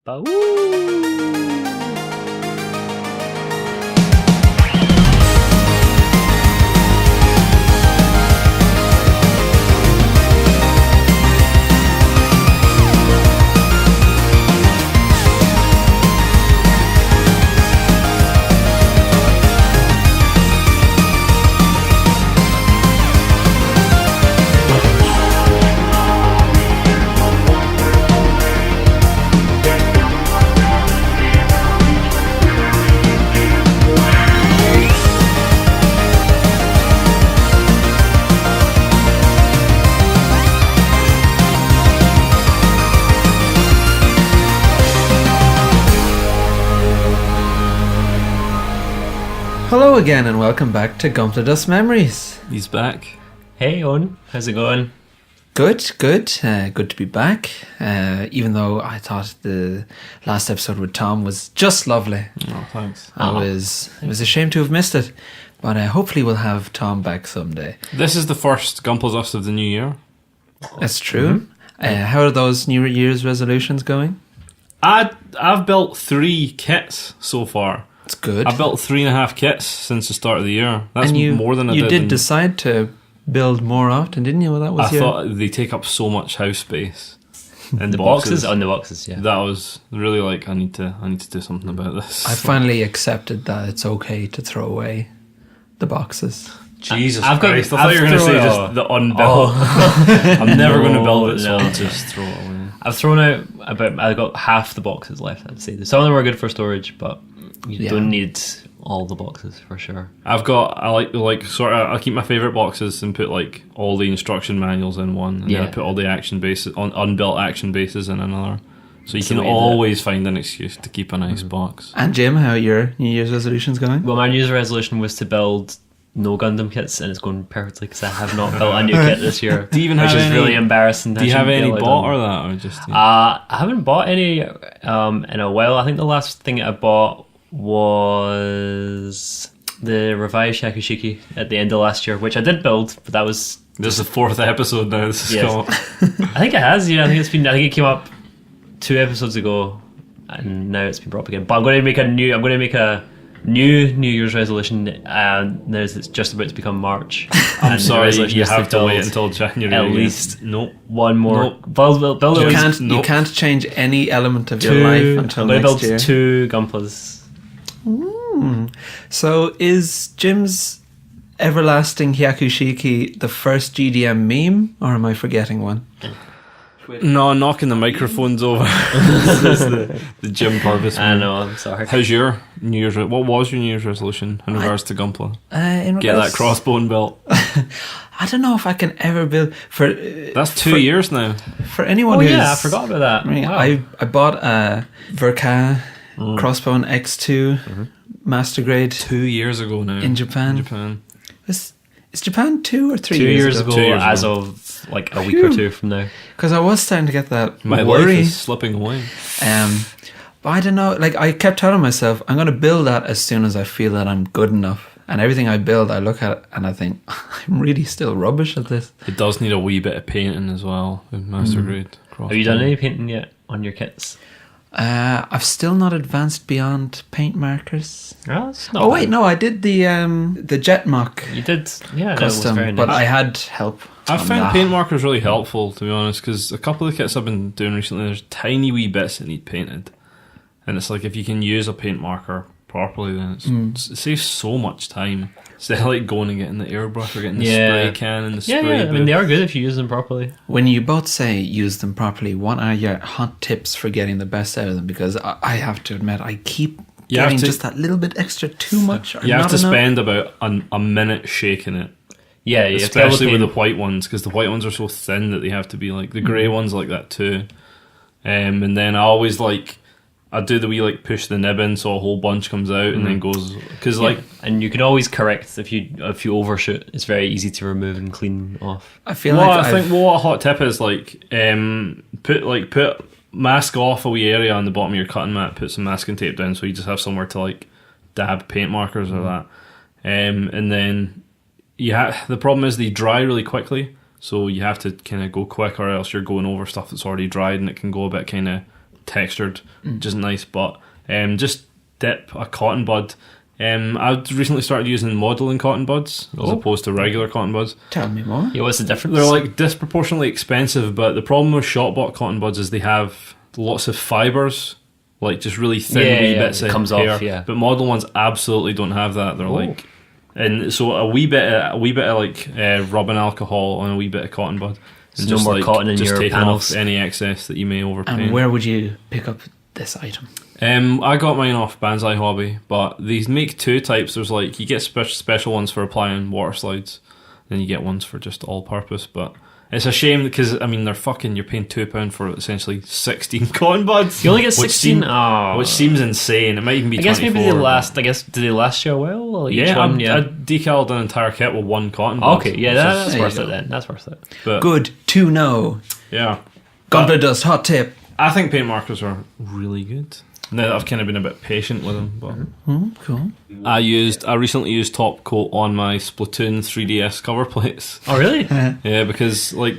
Hello again and welcome back to Gunpladust Memories. He's back. Hey Owen, how's it going? Good. Good to be back. Even though I thought the last episode with Tom was just lovely. Oh, thanks. It was a shame to have missed it, but hopefully we'll have Tom back someday. This is the first Gunpladust of the new year. That's true. How are those New Year's resolutions going? I've built 3 kits so far. It's good. I've built 3.5 kits since the start of the year. That's more than I did. You did decide to build more often, didn't you? Well, that was I thought they take up so much house space. And The boxes, yeah. That was really like I need to do something about this. I finally accepted that it's okay to throw away the boxes. Jesus I've got- Christ! I thought you were going to say just the unbuilt. I'm never going to build it, so I'll just throw it away. I've thrown out I've got half the boxes left, I'd say. Some of them are good for storage, but you don't need all the boxes for sure. I keep my favourite boxes and put like all the instruction manuals in one, and then I put all the action bases on unbuilt action bases in another. So you can always find an excuse to keep a nice box. And Jim, how are your New Year's resolutions going? Well, my New Year's resolution was to build no Gundam kits, and it's going perfectly because I have not built a new kit this year. Do you even have which is any? really embarrassing. Do you have any bought or that, or just? I haven't bought any in a while. I think the last thing I bought was the revised Shakushiki at the end of last year, which I did build, but that was... This is the 4th episode now. This is Yes. I think it has, yeah. I think it came up 2 episodes ago, and now it's been brought up again. But I'm going to make a new New Year's resolution. It's just about to become March. I'm sorry, resolution you is have to build wait until January. at least Nope. one more. Nope. Build at least You can't change any element of your two. life until I'm going next to year. build 2 Gunplas. So is Jim's everlasting Hyakushiki the first GDM meme, or am I forgetting one? No, knocking the microphones over. This is the Jim Purvis. I know, I'm sorry. How's your New Year's? What was your New Year's resolution in regards to Gunpla? Get that crossbone built. I don't know if I can ever build for. That's 2 years now. For anyone who's... I forgot about that. I mean, Wow. I bought a Verka Crossbone X2 Master Grade 2 years ago now in Japan. Is Japan 2 or 3 2 years years ago? ago, 2 years as ago. of like a week or 2 from now. Because I was starting to get that My worry. life is slipping away. But I don't know. Like, I kept telling myself, I'm going to build that as soon as I feel that I'm good enough. And everything I build, I look at and I think, I'm really still rubbish at this. It does need a wee bit of painting as well with Master Grade. Have you done any painting yet on your kits? I've still not advanced beyond paint markers. Oh, that's not Oh bad. wait, no, I did the Jet Mock You did, yeah, that was custom, very nice. but I had help. I on found that. paint markers really helpful, to be honest, because a couple of the kits I've been doing recently, there's tiny wee bits that need painted. And it's like, if you can use a paint marker properly, then it saves so much time. Instead of like going and getting the airbrush or getting the spray can and the spray I mean, booth. they are good if you use them properly. When you both say use them properly, what are your hot tips for getting the best out of them? Because I have to admit, I keep You have getting to- just that little bit extra too much. Or You have not to enough. spend about a minute shaking it. Yeah, you have to be able to Especially with the paint- white ones, because the white ones are so thin that they have to be like... The grey ones are like that too. And then I always like... I do the wee like push the nib in so a whole bunch comes out and then goes... Because like... and you can always correct if you overshoot. It's very easy to remove and clean off. I feel Well, like I think what a hot tip is like put mask off a wee area on the bottom of your cutting mat, put some masking tape down so you just have somewhere to like dab paint markers or that. And then the problem is they dry really quickly, so you have to kind of go quick or else you're going over stuff that's already dried and it can go a bit kind of textured, just nice. But just dip a cotton bud. I've recently started using modeling cotton buds as opposed to regular cotton buds. Tell me more. Yeah, what's the difference? They're like disproportionately expensive, but the problem with shop-bought cotton buds is they have lots of fibers, like just really thin wee bits it of comes hair. off, yeah. But model ones absolutely don't have that. They're like, and so a wee bit of like rubbing alcohol on a wee bit of cotton bud. So no more cotton in your taking panels. off any excess that you may overpaint. And where would you pick up this item? I got mine off Banzai Hobby, but these make two types. There's like, you get special ones for applying water slides, then you get ones for just all purpose. But it's a shame because I mean, you're paying £2 for essentially 16 cotton buds. You only get 16. Which seems insane. It might even be. I guess 24, maybe they last. I guess do they last you a while? Or each one? I decaled an entire kit with one cotton bud. Okay, yeah, that's There worth you it go. then. That's worth it. But, Good to know. yeah, Gunpladust hot tip. I think paint markers are really good. Now that I've kind of been a bit patient with them, but Cool. I recently used top coat on my Splatoon 3DS cover plates. Oh, really? Yeah, because like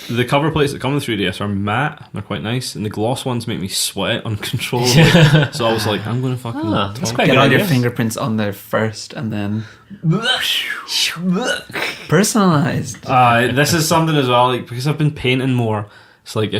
the cover plates that come with 3DS are matte, they're quite nice, and the gloss ones make me sweat uncontrollably. So I was like, I'm gonna fucking That's quite a Get good all idea. your fingerprints on there first, and then personalized. This is something as well, like because I've been painting more. It's like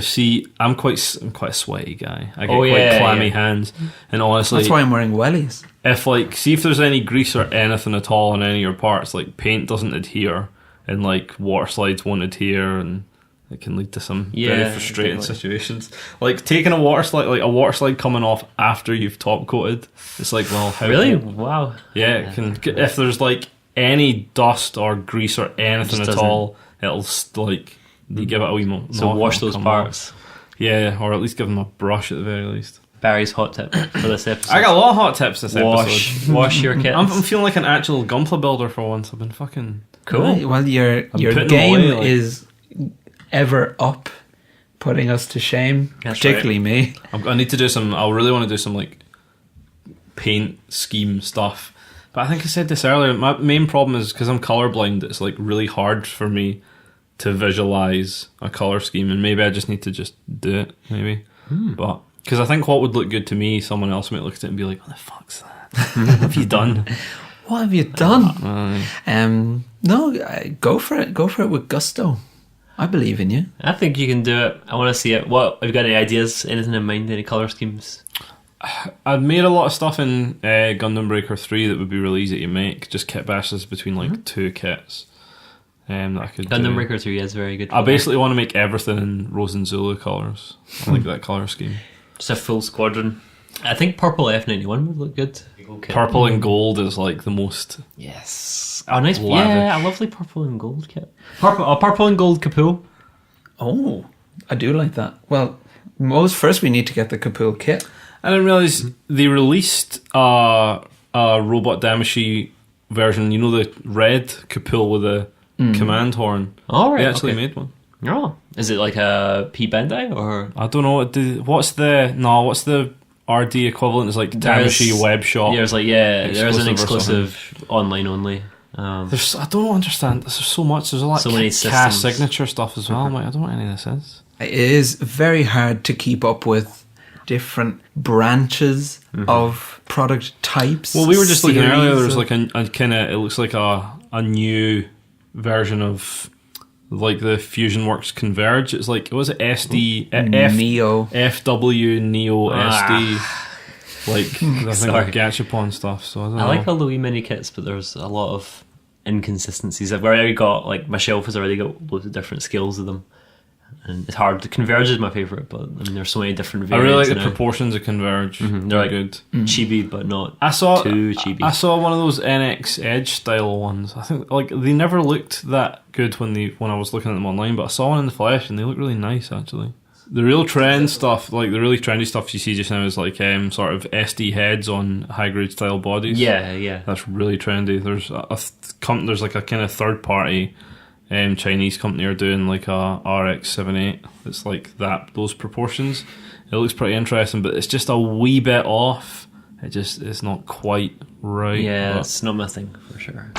I'm quite a sweaty guy. I get quite clammy hands, and honestly, That's why I'm wearing wellies. if there's any grease or anything at all on any of your parts, like paint doesn't adhere, and like water slides won't adhere, and it can lead to some very frustrating situations. Like taking a water slide coming off after you've top coated. It's like, well, how Really? Wow. Yeah, it can. If there's like any dust or grease or anything Just at doesn't. all, it'll like you give it a wee moment. So wash those parts. Yeah, or at least give them a brush at the very least. Barry's hot tip for this episode. I got a lot of hot tips this episode. Wash your kits. I'm feeling like an actual Gunpla builder for once. I've been fucking Cool. Right, well, your putting game them away, like- is ever up, putting us to shame, That's particularly me. I need to do some. I really want to do some like paint scheme stuff. But I think I said this earlier. My main problem is because I'm colorblind. It's like really hard for me to visualize a color scheme, and maybe I just need to just do it. Maybe, but because I think what would look good to me, someone else might look at it and be like, "What the fuck's that? What have you done?" What have you done? Go for it. Go for it with gusto. I believe in you. I think you can do it. I want to see it. What have you got? Any ideas? Anything in mind? Any color schemes? I've made a lot of stuff in Gundam Breaker 3 that would be really easy to make. Just kit bashes between like two kits. That I could Gundam do. Breaker 3 is very good. I basically want to make everything in Rose and Zulu colours. I like that colour scheme. Just a full squadron. I think purple F91 would look good. Okay. Purple and gold is like the most. Yes. Oh, nice. Lavish. Yeah, a lovely purple and gold kit. Purple and gold Kapul. Oh, I do like that. Well, first we need to get the Kapul kit. I didn't realise they released a Robot Damashi version. You know, the red Kapul with a command horn. All right. They actually okay. made one. Oh, is it like a P Bandai or? I don't know what's the RD equivalent? It's like Damashi Web Shop. Yeah, there's an Exclusive or exclusive online only. I don't understand. There's so much. There's a lot So of many cast systems. signature stuff as well. I'm like, I don't know what any of this is. It is very hard to keep up with different branches of product types. Well, we were just looking earlier. series There's of- like a kind of. It looks like a new version of like the Fusion Works Converge. It's like was it SD Neo. FW Neo SD. Like I think Sorry. like Gachapon stuff. So I don't know. I like all the wee mini kits, but there's a lot of inconsistencies. I've already got like my shelf has already got loads of different scales of them, and it's hard. The Converge is my favorite, but I mean there's so many different I really like variants. the proportions of Converge. They're like good. chibi, but not I saw too chibi. I saw one of those NX Edge style ones. I think like they never looked that good when I was looking at them online, but I saw one in the flesh and they look really nice actually. The real trend stuff, like the really trendy stuff you see just now, is like sort of SD heads on high grade style bodies. yeah. That's really trendy. There's there's like a kind of third party Chinese company are doing like a RX-78. It's like those proportions. It looks pretty interesting, but it's just a wee bit off. It's not quite right. Yeah, but that's not my thing for sure.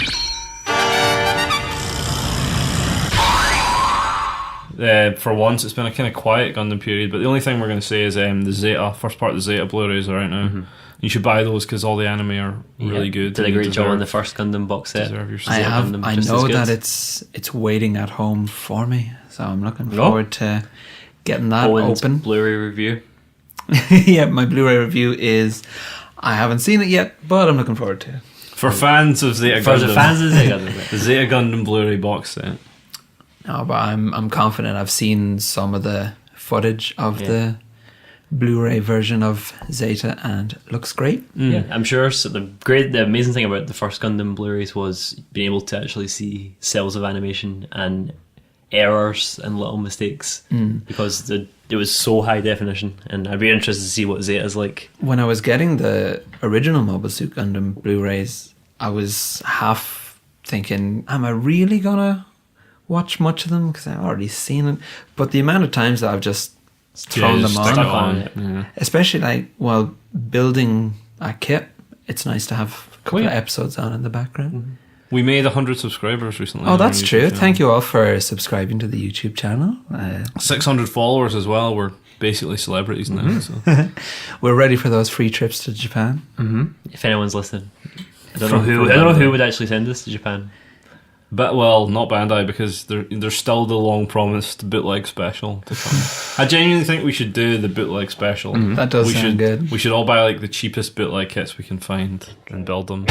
For once, it's been a kind of quiet Gundam period, but the only thing we're going to say is the Zeta, first part of the Zeta Blu-rays are out now. You should buy those because all the anime are really good. Did a great job on the first Gundam box set. I know that it's waiting at home for me, so I'm looking forward to getting that open. Blu-ray review. Yeah, my Blu-ray review is, I haven't seen it yet, but I'm looking forward to it. For fans of Zeta Gundam. For the fans of Zeta Gundam. The Zeta Gundam Blu-ray box set. No, but I'm confident. I've seen some of the footage of the Blu-ray version of Zeta and it looks great. Yeah, I'm sure. So the amazing thing about the first Gundam Blu-rays was being able to actually see cells of animation and errors and little mistakes because it was so high definition, and I'd be interested to see what Zeta's like. When I was getting the original Mobile Suit Gundam Blu-rays, I was half thinking, am I really gonna watch much of them because I've already seen it? But the amount of times that I've just thrown them on, especially like while building a kit, it's nice to have a couple of episodes on in the background. We made 100 subscribers recently. Oh, that's true. Thank you all for subscribing to the YouTube channel. 600 followers as well. We're basically celebrities now. So. We're ready for those free trips to Japan. If anyone's listening, I don't know who would actually send us to Japan. But well, not Bandai, because there's still the long promised bootleg special to come. I genuinely think we should do the bootleg special. That does sound good. We should all buy like the cheapest bootleg kits we can find and build them.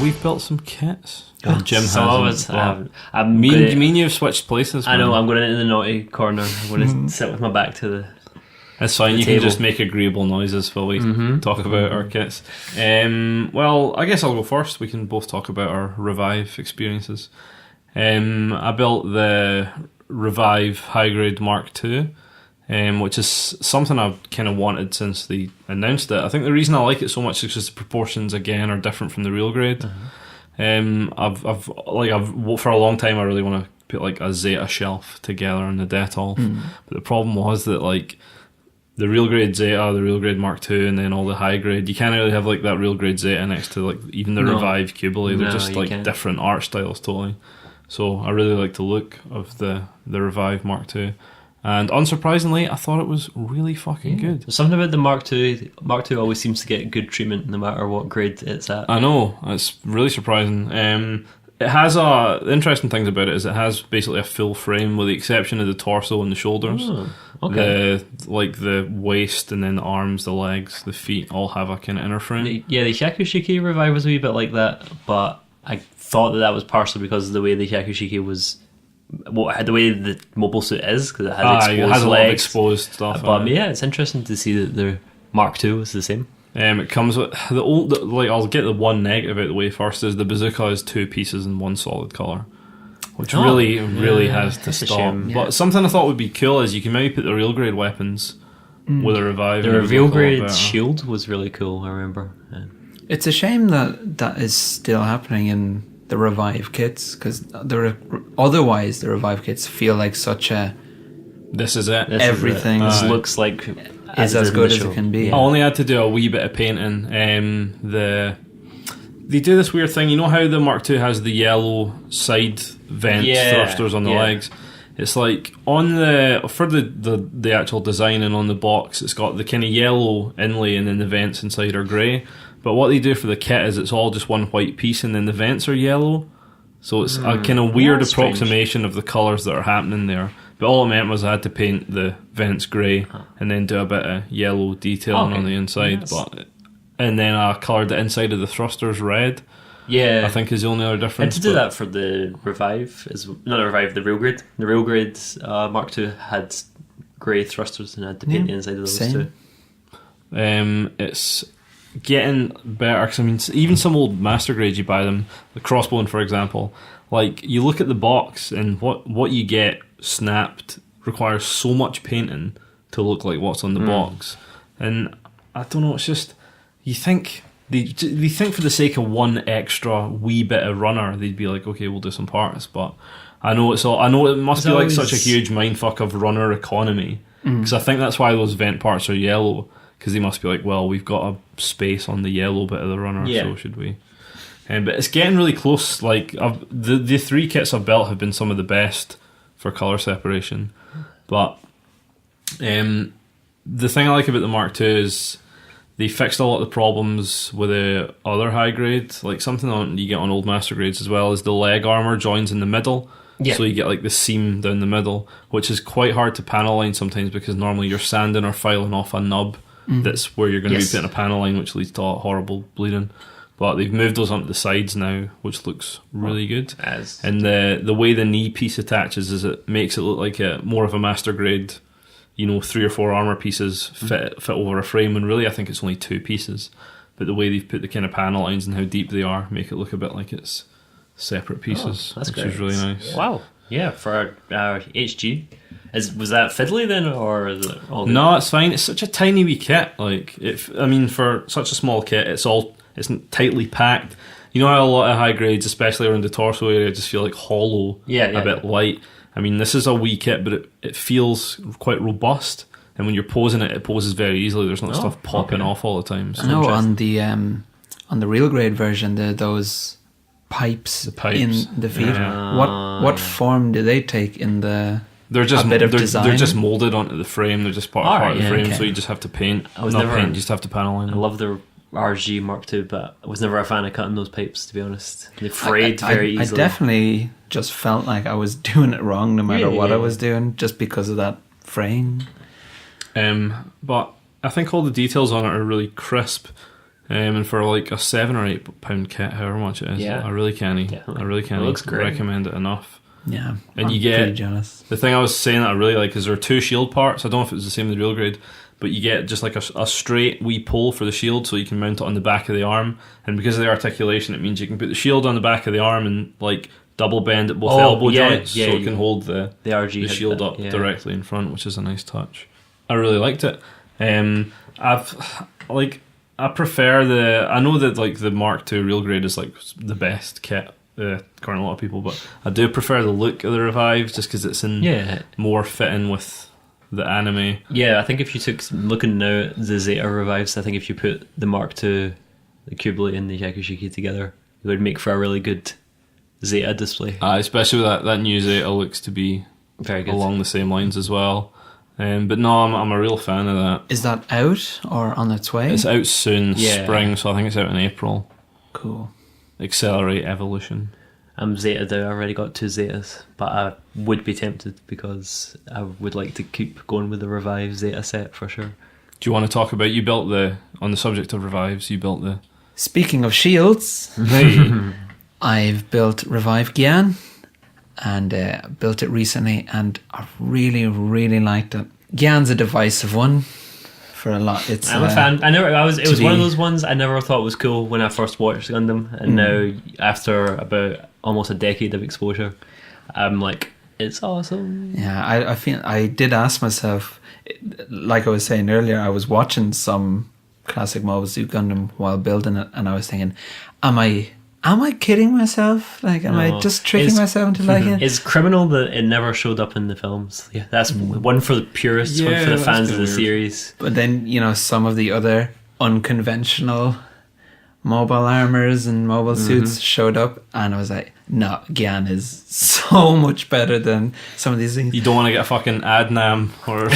We've built some kits. Jim has. Me and you have switched places. I know. I'm going into the naughty corner. I'm going to sit with my back to the. That's fine. You can just make agreeable noises while we talk about our kits. Well, I guess I'll go first. We can both talk about our Revive experiences. I built the Revive High Grade Mark II, which is something I've kind of wanted since they announced it. I think the reason I like it so much is because the proportions again are different from the real grade. I've for a long time I really want to put like a Zeta shelf together in the Dettol, but the problem was that like. The real grade Zeta, the real grade Mark II, and then all the high grade. You can't really have like that real grade Zeta next to like even the Revive Cubile. They're just like different art styles totally. So I really like the look of the Revive Mark II. And unsurprisingly, I thought it was really fucking good. There's something about the Mark II. Mark II always seems to get good treatment no matter what grade it's at. I know, it's really surprising. It has the interesting things about it is it has basically a full frame with the exception of the torso and the shoulders. Oh, okay. The waist and then the arms, the legs, the feet all have a kind of inner frame. The Hyakushiki Revive was a wee bit like that, but I thought that was partially because of the way the Hyakushiki was, the way the mobile suit is, because it has exposed it has legs, a lot of exposed stuff. But yeah, it's interesting to see that the Mark II was the same. It comes with I'll get the one negative out of the way first. Is the bazooka is 2 pieces in one solid colour, which really has to stop. But something I thought would be cool is you can maybe put the real grade weapons with a Revive. The real grade shield was really cool. I remember. Yeah. It's a shame that is still happening in the Revive kits because otherwise the Revive kits feel like such a. This is it. Everything looks like. Is as good as it can be. I only had to do a wee bit of painting. They do this weird thing. You know how the Mark II has the yellow side vent thrusters on the legs? It's like on for the actual design and on the box, it's got the kind of yellow inlay and then the vents inside are grey. But what they do for the kit is it's all just one white piece and then the vents are yellow. So it's a kind of weird approximation of the colours that are happening there. But all it meant was I had to paint the vents grey and then do a bit of yellow detailing on the inside. And then I coloured the inside of the thrusters red. Yeah. I think is the only other difference. And to do that for the Revive, not the Revive, the real grade. The real grade Mark II had grey thrusters and I had to paint the inside of those too. It's getting better because I mean, even some old master grades you buy them, the Crossbone for example, like you look at the box and what you get snapped requires so much painting to look like what's on the box, and I don't know. It's just you think they think for the sake of one extra wee bit of runner, they'd be like, okay, we'll do some parts. But I know it must be like such a huge mindfuck of runner economy because I think that's why those vent parts are yellow because they must be like, well, we've got a space on the yellow bit of the runner, so should we? But it's getting really close. Like the 3 kits I've built have been some of the best for colour separation. But the thing I like about the Mark II is they fixed a lot of the problems with the other high grade. Like something you get on old master grades as well is the leg armour joins in the middle. Yeah. So you get like the seam down the middle, which is quite hard to panel line sometimes because normally you're sanding or filing off a nub. That's where you're going to be putting a panel line, which leads to horrible bleeding. But they've moved those onto the sides now, which looks really good. And the way the knee piece attaches is it makes it look like more of a master grade, 3 or 4 armour pieces fit over a frame, and really I think it's only 2 pieces. But the way they've put the kind of panel lines and how deep they are make it look a bit like it's separate pieces, which is really nice. Wow. Yeah, for our HG. Was that fiddly then, or is it all good? No, it's fine. It's such a tiny wee kit. Like, for such a small kit, it's tightly packed. You know how a lot of high grades, especially around the torso area, just feel like hollow, a bit light. I mean, this is a wee kit, but it feels quite robust. And when you're posing it poses very easily. There's not stuff popping off all the time. So I know on the real grade version, there are those pipes in the feet. Yeah. What form do they take in the? They're just design? They're just molded onto the frame. They're just part of the frame, so you just have to paint. You just have to panel in. I love the RG Mark II, but I was never a fan of cutting those pipes, to be honest. They frayed very easily. I definitely just felt like I was doing it wrong no matter what I was doing, just because of that frame. But I think all the details on it are really crisp. And for like a £7 or £8 kit, however much it is, I really can't looks great. recommend it enough. Yeah, and I'm pretty jealous. The thing I was saying that I really like is there are 2 shield parts. I don't know if it was the same in the real grade, but you get just like a straight wee pole for the shield, so you can mount it on the back of the arm. And because of the articulation, it means you can put the shield on the back of the arm and like double bend at both elbow joints, so it can hold the shield up directly in front, which is a nice touch. I really liked it. I prefer I know that like the Mark II real grade is like the best kit according to a lot of people, but I do prefer the look of the revives just because it's more fitting with the anime. Yeah, I think if you looking now at the Zeta revives, I think if you put the Mark II, the Kublai and the Yakushiki together, it would make for a really good Zeta display. Especially with that new Zeta looks to be very good along the same lines as well. But no, I'm a real fan of that. Is that out or on its way? It's out soon, spring, so I think it's out in April. Cool. Accelerate Evolution. I'm Zeta though. I already got 2 Zetas, but I would be tempted because I would like to keep going with the Revive Zeta set for sure. Do you want to talk about, on the subject of Revives, you built the... Speaking of shields, I've built Revive Gyan, and built it recently, and I really, really liked it. Gyan's a divisive one for a lot. I'm a fan. It was one of those ones I never thought was cool when I first watched Gundam, and now after about almost a decade of exposure, I'm like, it's awesome. Yeah, I feel I did ask myself, like I was saying earlier, I was watching some classic Mobile Suit Gundam while building it, and I was thinking, am I kidding myself? Like, am I just tricking myself into liking it? It's criminal that it never showed up in the films. Yeah, that's one for the purists, one for the fans of the series. But then, some of the other unconventional mobile armors and mobile suits showed up, and I was like, no, Gyan is so much better than some of these things. You don't want to get a fucking Adnam or...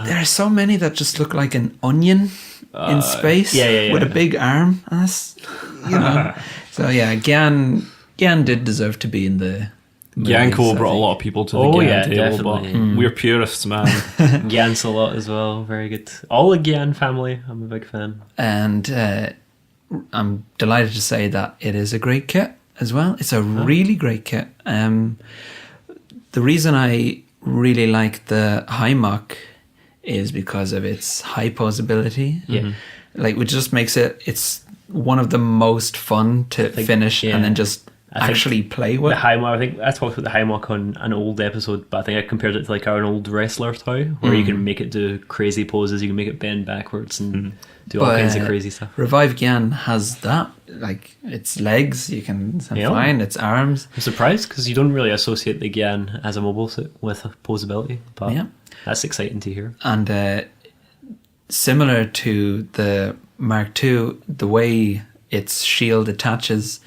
There are so many that just look like an onion in space with a big arm. And that's, So yeah, Gyan did deserve to be in the Gyanko brought a lot of people to the Gyan table, definitely. but we're purists, man. Gyan's a lot as well, very good. All the Gyan family, I'm a big fan. And I'm delighted to say that it is a great kit as well. It's a really great kit. The reason I really like the Hymock is because of its high posability. Yeah. Like, which just makes it's one of the most fun to finish and then just actually play with. The Hymock, I think I talked about the Hymock on an old episode, but I think I compared it to like an old wrestler toy where you can make it do crazy poses, you can make it bend backwards and do all kinds of crazy stuff. Revive Gyan has that, like its legs, you can fine, its arms. I'm surprised because you don't really associate the Gyan as a mobile suit with posability, but that's exciting to hear. And similar to the Mark II, the way its shield attaches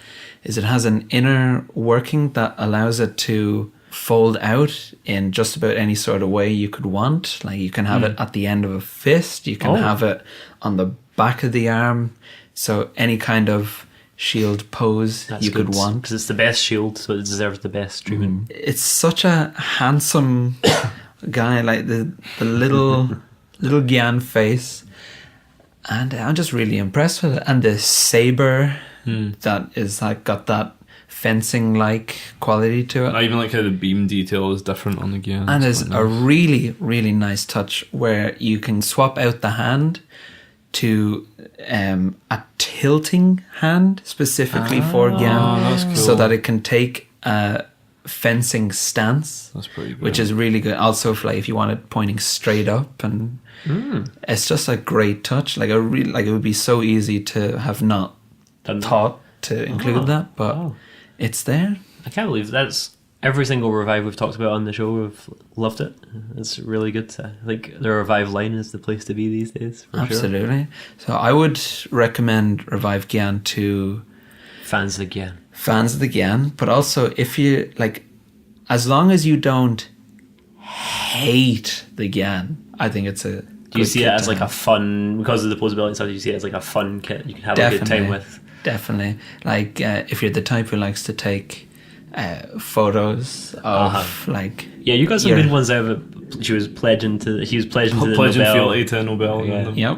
is it has an inner working that allows it to fold out in just about any sort of way you could want. Like you can have it at the end of a fist, you can have it on the back of the arm, so any kind of shield pose you could want. Because it's the best shield, so it deserves the best treatment. It's such a handsome guy, like the little Gyan face, and I'm just really impressed with it. And the saber that is like got that fencing like quality to it. I even like how the beam detail is different on the Gyan. And there's a really, really nice touch where you can swap out the hand to a tilting hand specifically for Gyan, that's cool. so that it can take a fencing stance. That's pretty good. Which is really good. Also, if you want it pointing straight up, and it's just a great touch. Like it would be so easy to have not thought to include that, but it's there. I can't believe that's every single Revive we've talked about on the show. We've loved it. It's really good. I think the Revive line is the place to be these days. For Absolutely. Sure. So I would recommend Revive Gyan to fans of the Gyan. But also if you like, as long as you don't hate the Gyan, I think it's a. Do you see it as like a fun, because of the posability and stuff? Do you see it as like a fun kit you can have a good time with? Definitely. Like if you're the type who likes to take photos of like. Yeah, you got some good ones out of it. He was pledging to the Nobel. fealty to Nobel. Yep.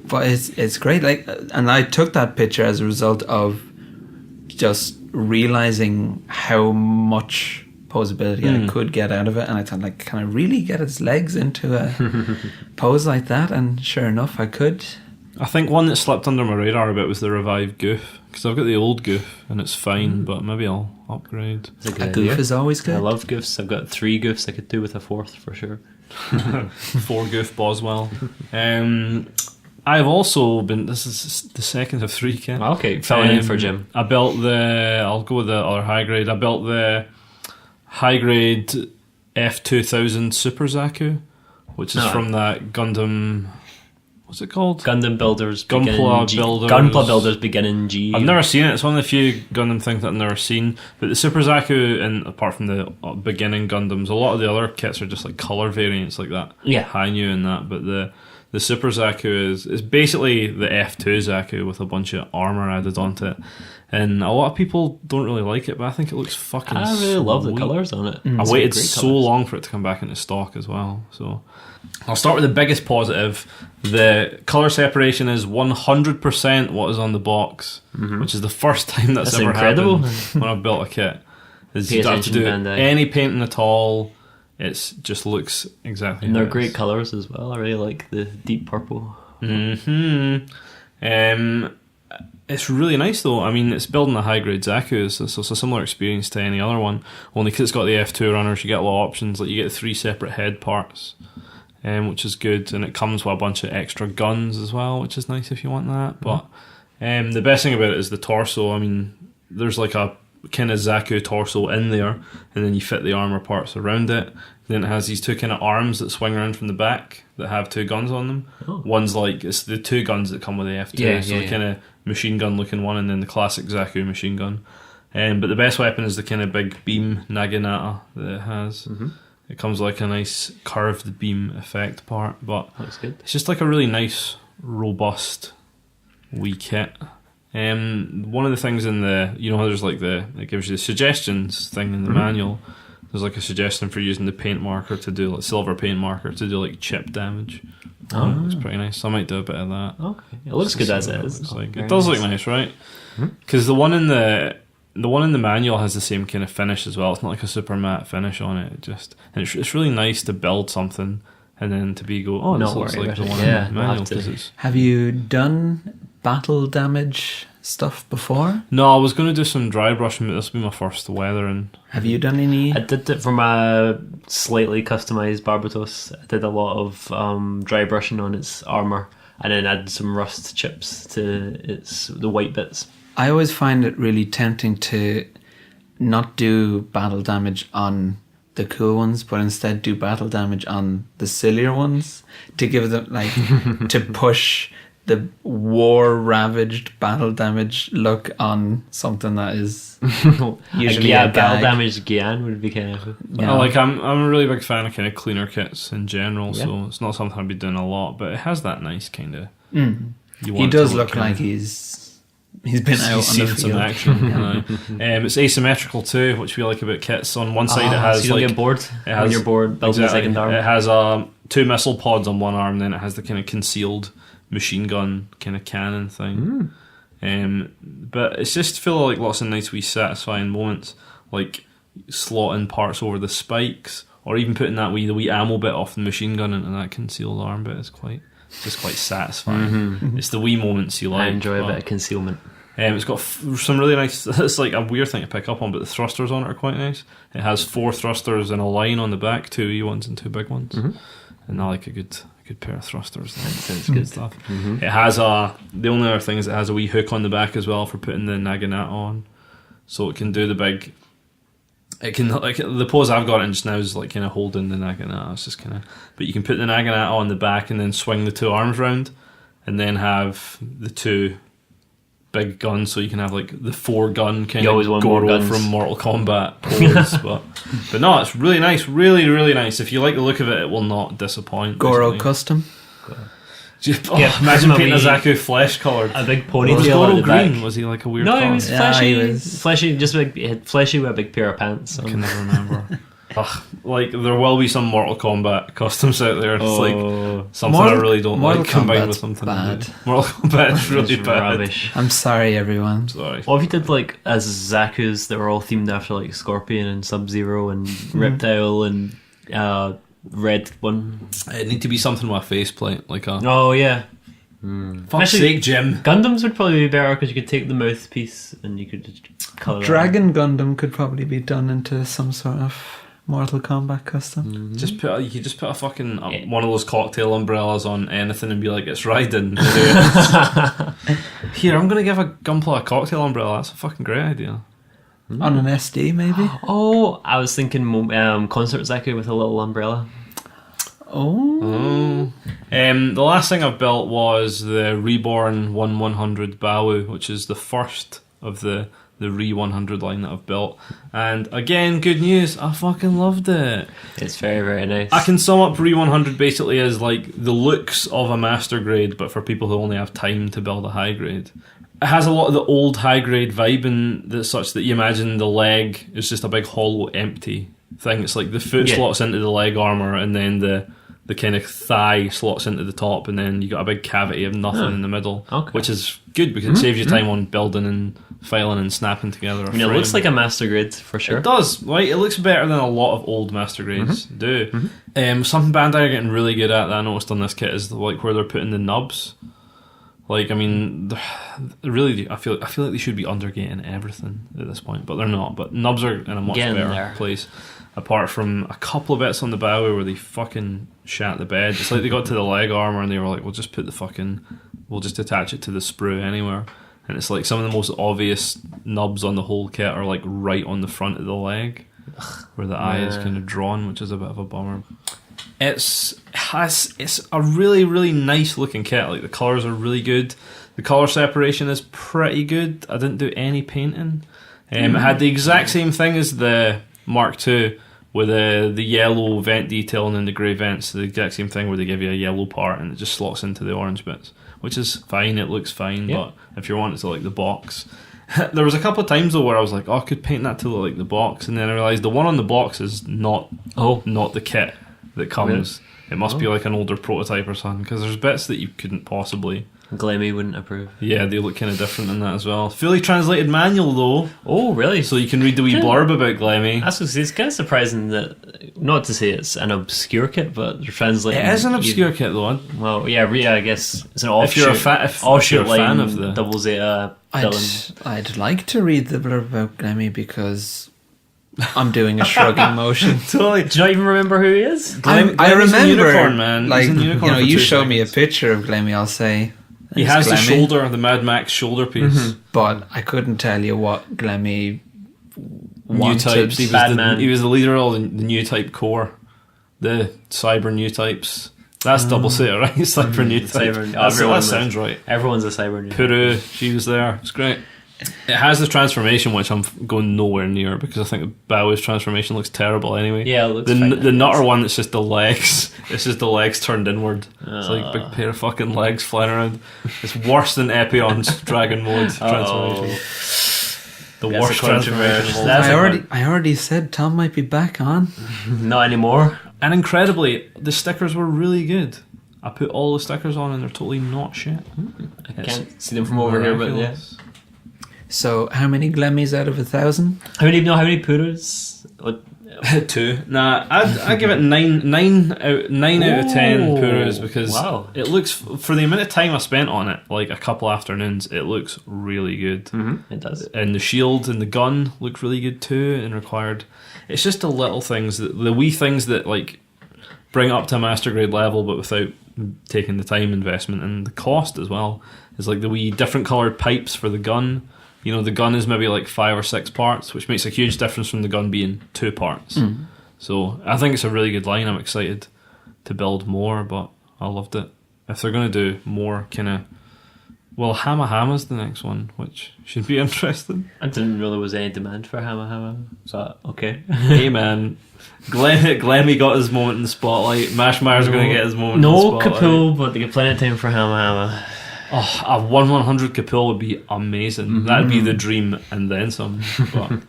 But it's great. Like, and I took that picture as a result of just realizing how much posability I could get out of it, and I thought, like, can I really get its legs into a pose like that? And sure enough, I could. I think one that slipped under my radar a bit was the Revive Goof, because I've got the old Goof and it's fine, but maybe I'll upgrade. A goof is always good. I love goofs. I've got 3 goofs. I could do with a 4th for sure. 4 Goof Boswell. I've also been. This is the second of 3, Ken. Okay, filling in for Jim. I built I'll go with the other high grade. I built the high grade F2000 Super Zaku, which is from that Gundam. What's it called? Gundam Builders. Gunpla Builders. Gunpla Builders beginning G. I've never seen it. It's one of the few Gundam things that I've never seen. But the Super Zaku, and apart from the beginning Gundams, a lot of the other kits are just like colour variants like that. Yeah. Hanyu and that. But the Super Zaku is basically the F2 Zaku with a bunch of armour added onto it. And a lot of people don't really like it, but I think it looks fucking I really love the sweet. colours on it. I waited so long for it to come back into stock as well. So I'll start with the biggest positive. The colour separation is 100% what is on the box, which is the first time that's ever incredible. happened when I've built a kit. Is you don't have to do any painting at all. It just looks exactly. And they're great colours as well. I really like the deep purple. It's really nice though. I mean, it's building a high grade Zaku, so it's a similar experience to any other one. Only because it's got the F2 runners, you get a lot of options. Like you get 3 separate head parts, which is good, and it comes with a bunch of extra guns as well, which is nice if you want that. But the best thing about it is the torso. I mean, there's like a kind of Zaku torso in there, and then you fit the armor parts around it. Then it has these 2 kind of arms that swing around from the back that have 2 guns on them. One's like, it's the 2 guns that come with the F2, the kind of machine gun looking one, and then the classic Zaku machine gun. But the best weapon is the kind of big beam Naginata that it has. It comes like a nice curved beam effect part, but looks good. It's just like a really nice, robust wee kit. One of the things in there's like it gives you the suggestions thing in the manual. There's like a suggestion for using the paint marker to do like silver paint marker to do like chip damage. It's pretty nice. So I might do a bit of that. Okay, it looks good as it is. It does look nice, right? Because the one in the manual has the same kind of finish as well. It's not like a super matte finish on it. It's really nice to build something and then to be this looks like the one in the manual. Have you done battle damage stuff before? No, I was going to do some dry brushing, but this will be my first weathering. Have you done any? I did it for my slightly customised Barbatos. I did a lot of dry brushing on its armour, and then added some rust chips to the white bits. I always find it really tempting to not do battle damage on the cool ones, but instead do battle damage on the sillier ones to give them to push the war ravaged battle damage look on something that is usually a battle gag. damage Gyan would be kind of. Yeah. Like I'm a really big fan of kind of cleaner kits in general, so it's not something I'd be doing a lot, but it has that nice kind of. He does look like he's been out on the seen field. some action. It's asymmetrical too, which we like about kits. On one side, it has so you don't like get bored it has, when you're bored building the second arm. It has 2 missile pods on one arm, then it has the kind of concealed machine gun kind of cannon thing. But it's just full of like lots of nice wee satisfying moments, like slotting parts over the spikes, or even putting the wee ammo bit off the machine gun into that concealed arm bit. It's quite satisfying. It's the wee moments you like. I enjoy a bit of concealment. It's got some really nice. It's like a weird thing to pick up on, but the thrusters on it are quite nice. It has 4 thrusters in a line on the back, 2 wee ones and 2 big ones, and I like a good pair of thrusters. That sounds good stuff. It has the only other thing is it has a wee hook on the back as well for putting the naginata on, so it can do the big. It can like the pose I've got in just now is like kind of holding the naginata. It's just kind of, but you can put the naginata on the back and then swing the 2 arms round, and then have the 2 big guns, so you can have like the 4 gun kind of Goro from Mortal Kombat pose. but no, it's really nice, really really nice. If you like the look of it, it will not disappoint. Goro basically. custom. Imagine painting a Zaku flesh coloured. A big Was ponytail Goro at the green? back. Was he like a weird No, colour? he was Yeah, fleshy. he was- Fleshy, just like he had fleshy with a big pair of pants. I can never remember. Like there will be some Mortal Kombat customs out there. It's like something I really don't Mortal like combined Kombat's with something bad. Mortal Kombat is really It's bad. rubbish. I'm sorry, everyone. Sorry. What if you did like as Zaku's that were all themed after like Scorpion and Sub-Zero and Reptile and Red one? It need to be something with a faceplate, like a. Oh yeah. Fuck's Actually- sake, Jim. Gundams would probably be better because you could take the mouthpiece and you could just colour Dragon Gundam could probably be done into some sort of Mortal Kombat custom. You could just put a fucking one of those cocktail umbrellas on anything and be like, it's Raiden. Here, I'm gonna give a Gunpla a cocktail umbrella. That's a fucking great idea. On an SD, maybe? Oh, I was thinking concert Zaku with a little umbrella. Oh. The last thing I've built was the Reborn 1100 Bawu, which is the first of the Re 100 line that I've built. And again, good news, I fucking loved it. It's very, very nice. I can sum up Re 100 basically as like the looks of a master grade, but for people who only have time to build a high grade. It has a lot of the old high grade vibe in that, such that you imagine the leg is just a big hollow empty thing. It's like the foot slots into the leg armour, and then the kind of thigh slots into the top, and then you got a big cavity of nothing in the middle, which is good because it saves you time on building and filing and snapping together. I mean, it looks like a master grid for sure. It does, right? It looks better than a lot of old master grades do. Something Bandai are getting really good at that I noticed on this kit is like where they're putting the nubs. Like, I mean, really, I feel like they should be undergating everything at this point, but they're not. But nubs are in a much better place. Apart from a couple of bits on the bow where they fucking shat the bed. It's like they got to the leg armour and they were like, we'll just attach it to the sprue anywhere. And it's like some of the most obvious nubs on the whole kit are like right on the front of the leg, where the eye is kind of drawn, which is a bit of a bummer. It's a really, really nice looking kit. Like the colours are really good. The colour separation is pretty good. I didn't do any painting. It had the exact same thing as the Mark II, with the yellow vent detail and then the grey vents. The exact same thing where they give you a yellow part and it just slots into the orange bits, which is fine. It looks fine, but if you're wanting to like the box, there was a couple of times though where I was like, oh, I could paint that to look like the box, and then I realised the one on the box is not the kit that comes. It must be like an older prototype or something, because there's bits that you couldn't possibly. Glemmy wouldn't approve. Yeah, they look kind of different in that as well. Fully translated manual though. Oh, really? So you can read the wee blurb about Glemmy. That's what it's kind of surprising that, not to say it's an obscure kit, but they're translating. It is an obscure kit though. Well, yeah, I guess it's an offshoot. If you're a fan of the double Zeta villain. I'd like to read the blurb about Glemmy because I'm doing a shrugging motion. Totally. Do you not even remember who he is? I Glemmy's remember, a unicorn, man. like, He's a unicorn for you 2 show me a seconds. picture of Glemmy, I'll say He "It's has the Glemmy," shoulder, the Mad Max shoulder piece. but I couldn't tell you what Glemmy New wanted. types. He Batman. was the leader of the new type core, the cyber new types. That's double Zeta, right? Cyber New Type. That sounds right. Everyone's a Cyber New. Puru, she was there. It's great. It has the transformation, which I'm going nowhere near because I think Bao's transformation looks terrible anyway. Yeah, it looks the fine. nutter one that's just the legs. It's just the legs turned inward. It's like a big pair of fucking legs flying around. It's worse than Epion's Dragon Mode transformation. The worst transformation of all time. I already said Tom might be back on. Not anymore. And incredibly, the stickers were really good. I put all the stickers on and they're totally not shit. I can't see them from over here, but yeah. So, how many Glemmies out of 1,000? How many Purus? 2. Nah, I'd give it 9 out of 10 Purus because it looks, for the amount of time I spent on it, like a couple afternoons, it looks really good. Mm-hmm. It does. And the shield and the gun look really good too, and required. It's just the little things, the wee things that like bring it up to a master grade level, but without taking the time investment and the cost as well. It's like the wee different coloured pipes for the gun. You know, the gun is maybe like 5 or 6 parts, which makes a huge difference from the gun being 2 parts. So I think it's a really good line. I'm excited to build more, but I loved it. If they're going to do more kind of... Well, Hamma Hamma's the next one, which should be interesting. I didn't know there was any demand for Hamma Hamma, so okay. Hey man, Glemmy got his moment in the spotlight. Mashmire's going to get his moment in the spotlight. No Kapul, but they get plenty of time for Hamma Hamma. Oh, a 1/100 Kapil would be amazing. That'd be the dream and then some. But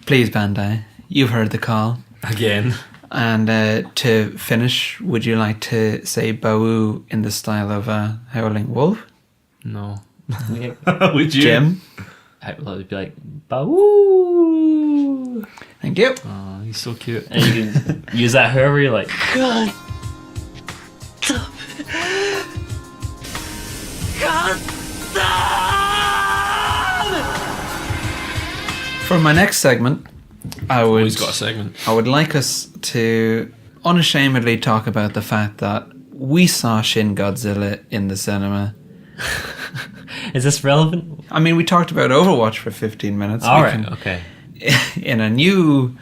Please, Bandai, you've heard the call. again, And to finish, would you like to say Bao in the style of a howling wolf? no. Yeah. Would you? Jim? Well, it'd be like, Bao! Thank you. Oh, he's so cute. And you can use that however you like. God. For my next segment, He's got a segment. I would like us to unashamedly talk about the fact that we saw Shin Godzilla in the cinema. Is this relevant? I mean, we talked about Overwatch for 15 minutes. Alright, okay. In a new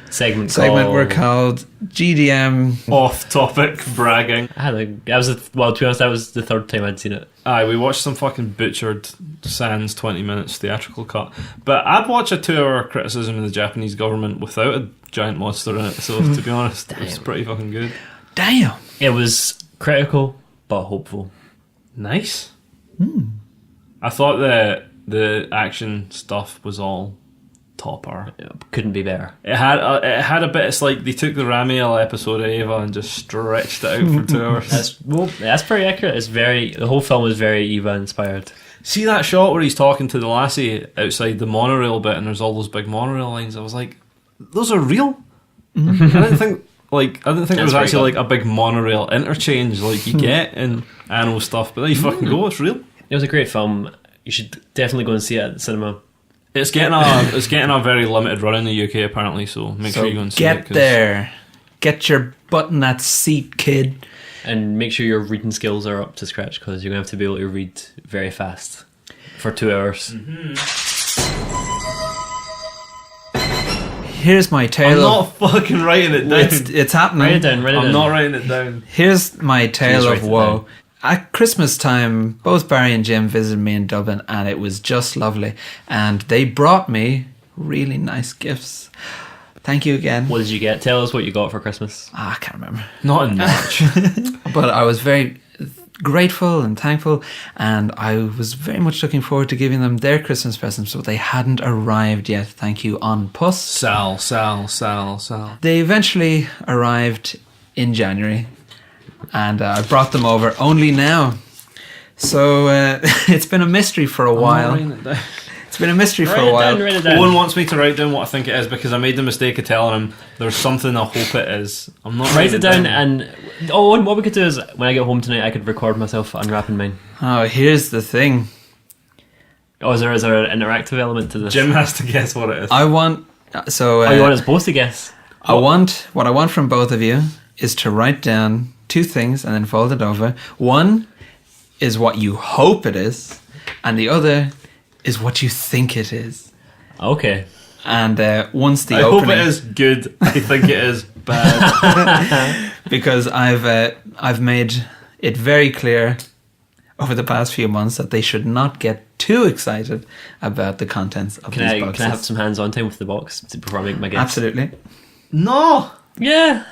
Segment we're called GDM. Off-topic bragging. to be honest, that was the third time I'd seen it. Aye, we watched some fucking butchered sans 20 minutes theatrical cut. But I'd watch a 2-hour criticism of the Japanese government without a giant monster in it. So to be honest, it's pretty fucking good. Damn. It was critical, but hopeful. Nice. I thought the action stuff was all topper. Couldn't be better. It had a bit. It's like they took the Ramiel episode of Eva and just stretched it out for 2 hours. That's pretty accurate. The whole film was very Eva inspired. See that shot where he's talking to the lassie outside the monorail bit, and there's all those big monorail lines. I was like, those are real. I didn't think there was actually like a big monorail interchange like you get in Anno stuff. But there you fucking go. It's real. It was a great film. You should definitely go and see it at the cinema. It's getting a very limited run in the UK apparently, so make sure you go and see it. Get there. Get your butt in that seat, kid. And make sure your reading skills are up to scratch, because you're going to have to be able to read very fast for 2 hours. Here's my tale. I'm not fucking writing it down. It's happening. Write it down. I'm not writing it down. Here's my tale Please of write it woe. down. At Christmas time, both Barry and Jim visited me in Dublin, and it was just lovely. And they brought me really nice gifts. Thank you again. What did you get? Tell us what you got for Christmas. I can't remember. Not in March. But I was very grateful and thankful, and I was very much looking forward to giving them their Christmas presents, but they hadn't arrived yet. Thank you, on Puss. Sal. They eventually arrived in January, and I brought them over only now. So it's been a mystery for a while. It's been a mystery for a while. Write it down. Owen wants me to write down what I think it is because I made the mistake of telling him there's something I hope it is. I'm not Write it down, and what we could do is when I get home tonight, I could record myself unwrapping mine. Oh, here's the thing. Oh, is there an interactive element to this? Jim has to guess what it is. I want... So, you want us both to guess? What I want from both of you is to write down 2 things and then fold it over. One is what you hope it is, and the other is what you think it is. Okay. And once the I opening... hope it is good. I think it is bad. because I've made it very clear over the past few months that they should not get too excited about the contents of these boxes. Can I have some hands-on time with the box before I make my guess? Absolutely. No! Yeah.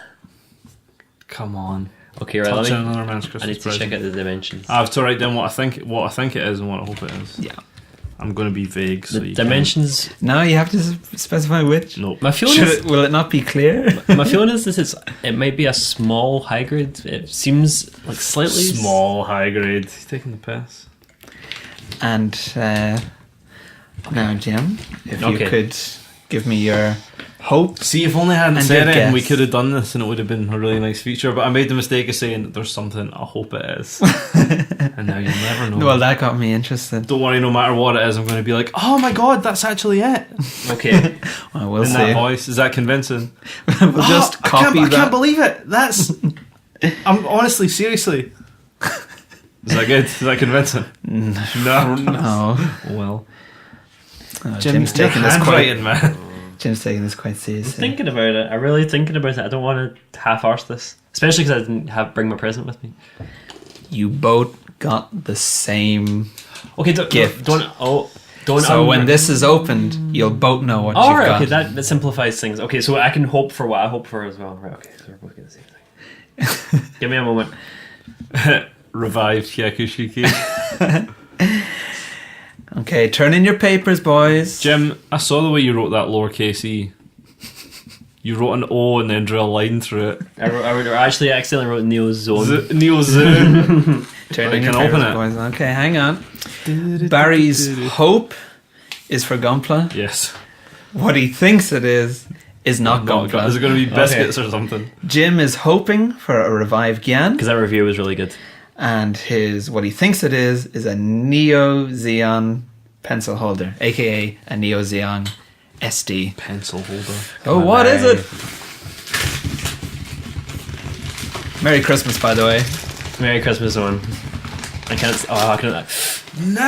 Come on. Okay, right. Touch Let me, another man's I Christmas need to present. check out the dimensions. I have to write down what I think it is and what I hope it is. Yeah. I'm going to be vague. So The you dimensions. Now you have to specify which. Nope. My feeling is Will it not be clear? my feeling is that it might be a small high grade. It seems like slightly Small, high grade. He's taking the piss. And now, Jim, if you Okay. could give me your hopes. See, if only I hadn't And said your it, and we guess. could have done this, and it would have been a really nice feature. But I made the mistake of saying that there's something. I hope it is, and now you'll never know. Well, that got me interested. Don't worry, no matter what it is, I'm going to be like, oh my god, that's actually it. Okay. Well, we'll In see. that voice, is that convincing? We'll just copy I that. can't believe it. That's. I'm honestly, seriously. Is that good? Is that convincing? No. No. Well, Jim's you're taking this quite. handwriting, man. Jim's taking this quite seriously. Thinking about it. I'm really thinking about it. I don't want to half-arse this, especially because I didn't bring my present with me. You both got the same. Okay, Gift. don't. So when this is opened, you'll both know what All you've right. got. Okay, that simplifies things. Okay, so I can hope for what I hope for as well. Right. Okay, so we're both getting the same thing. Give me a moment. Revived Yakushiki. Okay, turn in your papers, boys. Jim, I saw the way you wrote that lowercase e. You wrote an O and then drew a line through it. I actually accidentally wrote Neo Zone. Neo Zoom. Turn I in your can open papers, it. boys. Okay, hang on. Barry's hope is for Gunpla. Yes. What he thinks it is not Gunpla. Is it going to be biscuits or something? Jim is hoping for a revived Gyan, Because that review was really good. and what he thinks it is a Neo Xeon pencil holder, aka a Neo Xeon SD. Pencil holder. Oh, what is it? Merry Christmas, by the way. Merry Christmas, Owen. I can't. Oh, I can't. No!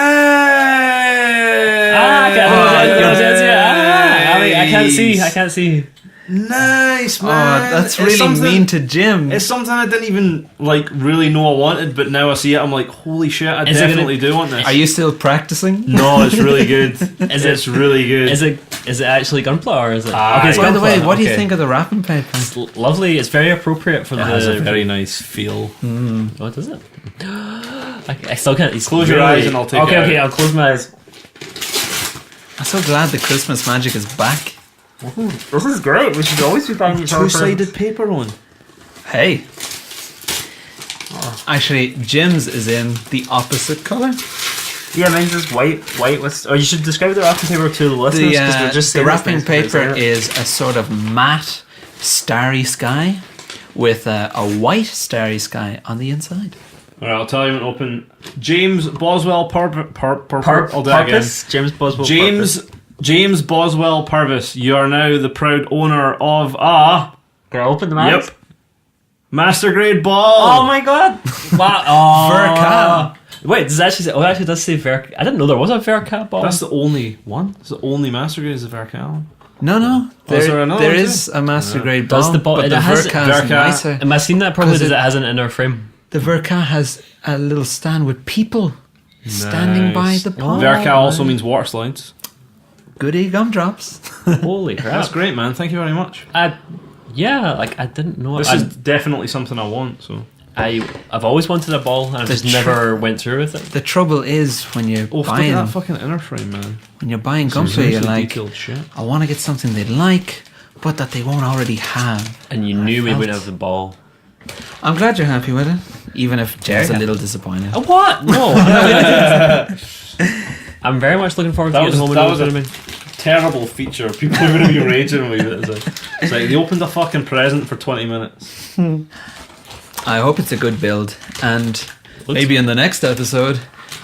I can't see. I can't see. Nice, Oh, man. that's It's really something- mean to Jim. It's something I didn't even really know I wanted, but now I see it, I'm like, holy shit, I Is it definitely do want this. Are you still practicing? No, it's really good. It's really good. Is it actually Gunpla or is it? Aye. Okay, it's By the way, Gunpla, what do you okay. think of the wrapping paper? It's lovely. It's very appropriate for It has a the. very nice feel. What is it? I still can't. It's Close your really- eyes and I'll take Okay, it out. okay, I'll close my eyes. I'm so glad the Christmas magic is back. This is great. We should always be buying each other. Two-sided paper one. Hey. Actually, Jim's is in the opposite colour. Yeah, mine's just white with. Oh, you should describe the wrapping paper to the listeners because we're just The saying wrapping these things paper without saying it. is a sort of matte, starry sky with a white starry sky on the inside. Alright, I'll tell you when to open. James Boswell I'll do that again. Purpose. James Boswell. Purpose. James Boswell Purvis, you are now the proud owner of a Can I open the map? Yep. Master grade ball. Oh my god! Wow. Oh. Verka. Wait, does it actually say? Oh, it actually does say Verka. I didn't know there was a Verka ball. That's the only one. It's the only master grade is the Vercal. No. is there another there one is a master grade Does ball, the ball- but it the has- Verka is Verka- nicer. Am I seeing that probably 'Cause because it- it has an inner frame? The Verka has a little stand with people standing by Nice. the ball. Vercal also means water slides. Goody gumdrops. Holy crap! That's great, man. Thank you very much. I didn't know. This is definitely something I want. So I've always wanted a ball and I just never went through with it. The trouble is when you're look at buying that fucking inner frame, man. Gunpla, you're like, detailed shit. I want to get something they like, but that they won't already have. And you knew we felt- wouldn't have the ball. I'm glad you're happy with it, even if Jim's a Yeah. little disappointed. What? No. I'm very much looking forward to getting home and that was opening a terrible feature. People are going to be raging with it. It's like they opened a fucking present for 20 minutes. I hope it's a good build, and maybe in the next episode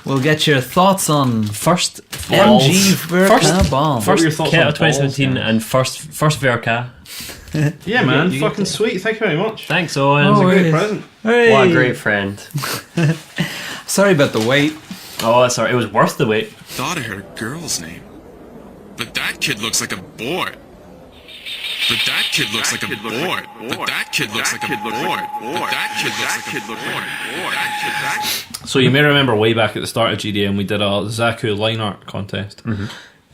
we'll get your thoughts on First MG Verka ball. What were your First thoughts kit on of 2017 balls, and first Verka. Yeah, man. You get Fucking it. sweet. Thank you very much. Thanks, Owen. Oh, Great yes. present. Hey. What a great friend. Sorry about the wait. Oh, sorry. It was worth the wait. Thought I heard a girl's name. But that kid looks like a boy. But that kid looks like a boy. But that kid looks like a boy. But that kid looks like a boy. So you may remember way back at the start of GDM, we did a Zaku line art contest.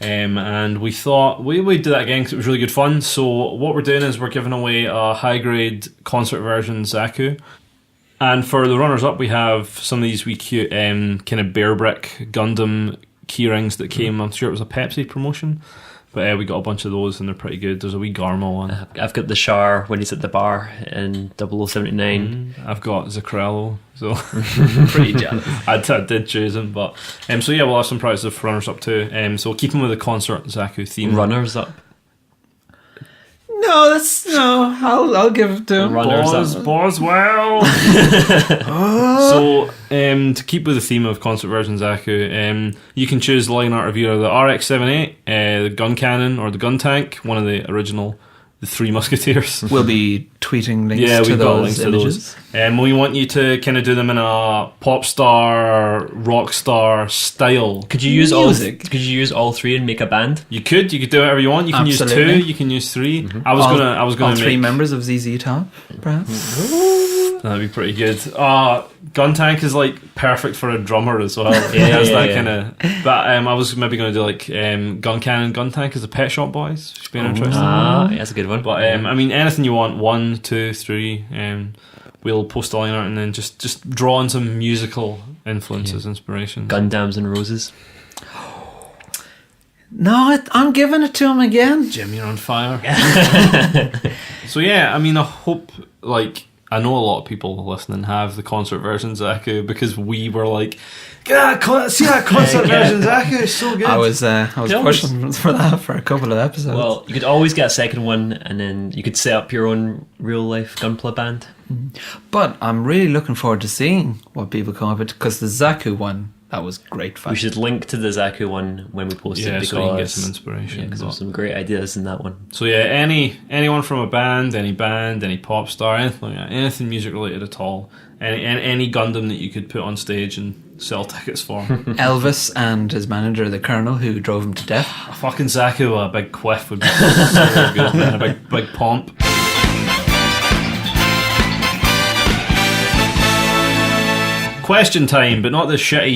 And we thought we'd do that again because it was really good fun. So what we're doing is we're giving away a high-grade concert version Zaku. And for the runners-up, we have some of these wee cute kind of bear brick Gundam keyrings that came. I'm sure it was a Pepsi promotion. But we got a bunch of those and they're pretty good. There's a wee Garma one. I've got the Char when he's at the bar in 0079. I've got Zacrello, so Pretty jealous. I did choose him. But so yeah, we'll have some prizes for runners up too. So we'll keep him with the concert Zaku theme. Runners up. No, I'll give it to him. Boswell. So to keep with the theme of concert version Zaku, you can choose line art of either the RX-78, the gun cannon, or the gun tank. One of the original, the Three Musketeers. We'll be tweeting links Yeah, to we've got those links images. to those. We want you to kind of do them in a pop star, rock star style. Could you use Music. Could you use all three and make a band? You could do whatever you want. You can use Absolutely. 2, you can use 3. Mm-hmm. I was gonna all make 3 members of ZZ Top, perhaps. That'd be pretty good. Gun tank is like perfect for a drummer as well. Yeah, It has yeah, that yeah. kind of. But I was maybe going to do like gun cannon, gun tank as the Pet Shop Boys. Should be interesting. Yeah, that's a good one. But I mean, anything you want, 1, 2, 3. We'll post a line art and then just draw on some musical influences, inspirations. Gundams and Roses. No, I'm giving it to him again. Jim, you're on fire. So yeah, I mean, I hope I know a lot of people listening have the concert version Zaku because we were like, see that concert version Zaku, it's so good. I was always- pushing for that for a couple of episodes. Well, you could always get a second one, and then you could set up your own real life Gunpla band. but I'm really looking forward to seeing what people come up with because the Zaku one, that was great fun. We should link to the Zaku one when we post it because so you can get some inspiration. because there's some great ideas in that one. So yeah, anyone from a band, any pop star, anything like that, anything music related at all, any Gundam that you could put on stage and sell tickets for. Elvis and his manager, the Colonel, who drove him to death. A fucking Zaku, a big quiff would be so good, and a big pomp. Question time, but not the shitty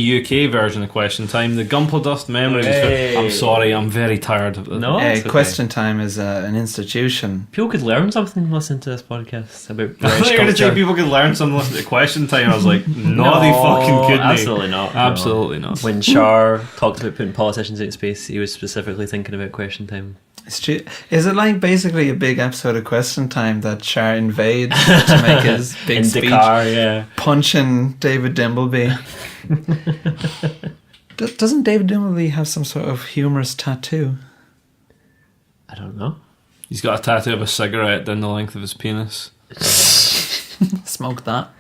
UK version of Question Time. The Gunpladust Memories. Hey. I'm sorry, I'm very tired of it. No, it's okay. Question Time is an institution. People could learn something listening to this podcast about I thought British you were going to say culture. people could learn something listening to Question Time. I was like, no, they No, fucking couldn't. absolutely not. Absolutely not. When Char talked about putting politicians into space, he was specifically thinking about Question Time. It's true. Is it like basically a big episode of Question Time that Char invades to make his big In speech, Dakar, yeah. punching David Dimbleby? Doesn't David Dimbleby have some sort of humorous tattoo? I don't know. He's got a tattoo of a cigarette down the length of his penis. Smoke that.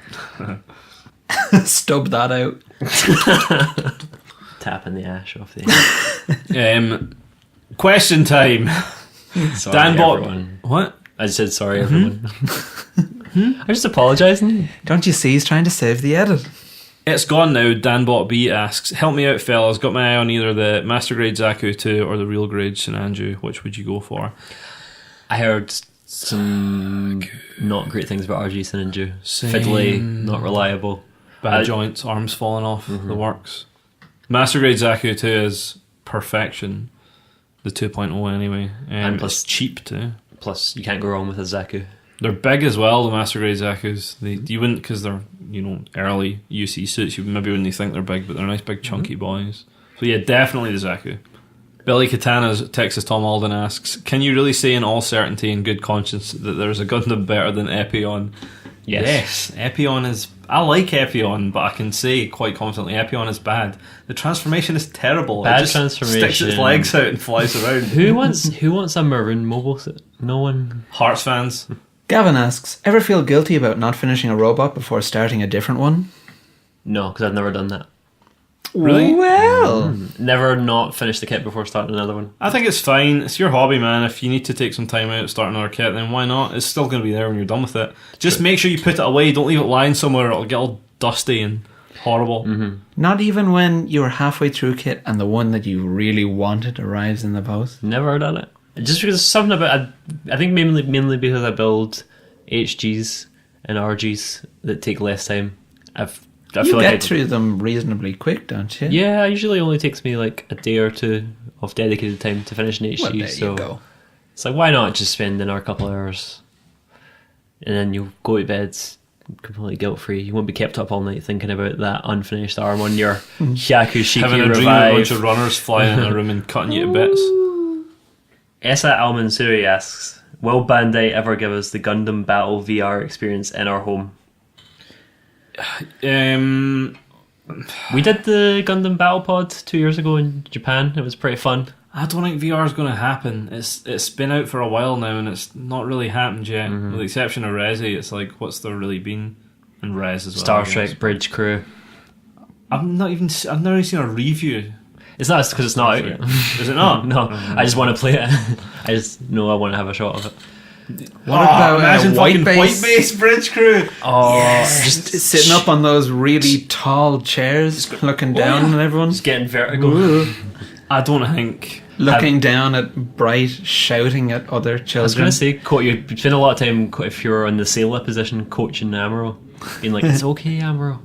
Stub that out. Tapping the ash off the Question time. Sorry, Dan bought everyone. what? I just said sorry, everyone. I'm just apologising. Don't you see he's trying to save the edit? It's gone now. Danbot B asks, help me out, fellas. Got my eye on either the Master Grade Zaku 2 or the Real Grade Shinanju. Which would you go for? I heard some not great things about RG Sinanju. Same. Fiddly, not reliable. Bad joints, arms falling off, the works. Master Grade Zaku 2 is perfection. The 2.0 anyway. And plus- it's cheap too. Plus, you can't go wrong with a Zaku. They're big as well, the Master Grade Zakus. You wouldn't, because they're, early UC suits, you maybe wouldn't think they're big, but they're nice big chunky boys. So yeah, definitely the Zaku. Billy Katana's Texas Tom Alden asks, can you really say in all certainty and good conscience that there's a Gundam better than Epion? Yes, Epion is... I like Epion, but I can say quite confidently Epion is bad. The transformation is terrible. Bad it just transformation. sticks its legs out and flies around. Who wants a maroon mobile suit? No one. Hearts fans. Gavin asks, ever feel guilty about not finishing a robot before starting a different one? No, because I've never done that. Really? Well, Never not finished the kit before starting another one. I think it's fine. It's your hobby, man. If you need to take some time out to start another kit, then why not? It's still going to be there when you're done with it. Just make sure you put it away. Don't leave it lying somewhere. It'll get all dusty and horrible. not even when you were halfway through a kit and the one that you really wanted arrives in the post. Never done it. Just because there's something about I think mainly because I build HGs and RGs that take less time. I You feel get like through them reasonably quick, don't you? Yeah, it usually only takes me like a day or two of dedicated time to finish an HG. Well, there so you go. it's like, why not just spend another couple of hours and then you'll go to bed completely guilt free. You won't be kept up all night thinking about that unfinished arm on your Hyaku Having Shiki a dream of a bunch revive. of runners flying in a room and cutting you to bits. Esa Almansuri asks, will Bandai ever give us the Gundam Battle VR experience in our home? We did the Gundam Battle Pod 2 years ago in Japan. It was pretty fun. I don't think VR is going to happen. It's been out for a while now, and it's not really happened yet. With the exception of Resi, it's like, what's there really been? And Res as well. Star I guess. Trek Bridge Crew. I've never even seen a review. It's not because it's not out yet. Is it not? No, I just want to play it. I just know I want to have a shot of it. What about imagine White fucking Base? White Base Bridge Crew. Oh, Just sitting up on those really tall chairs, looking down at everyone. just getting vertigo. Ooh. I don't think. Looking down at Bright, shouting at other I was children. going to say, you spend a lot of time if you're in the sailor position coaching Amuro, being like, it's okay, Amuro.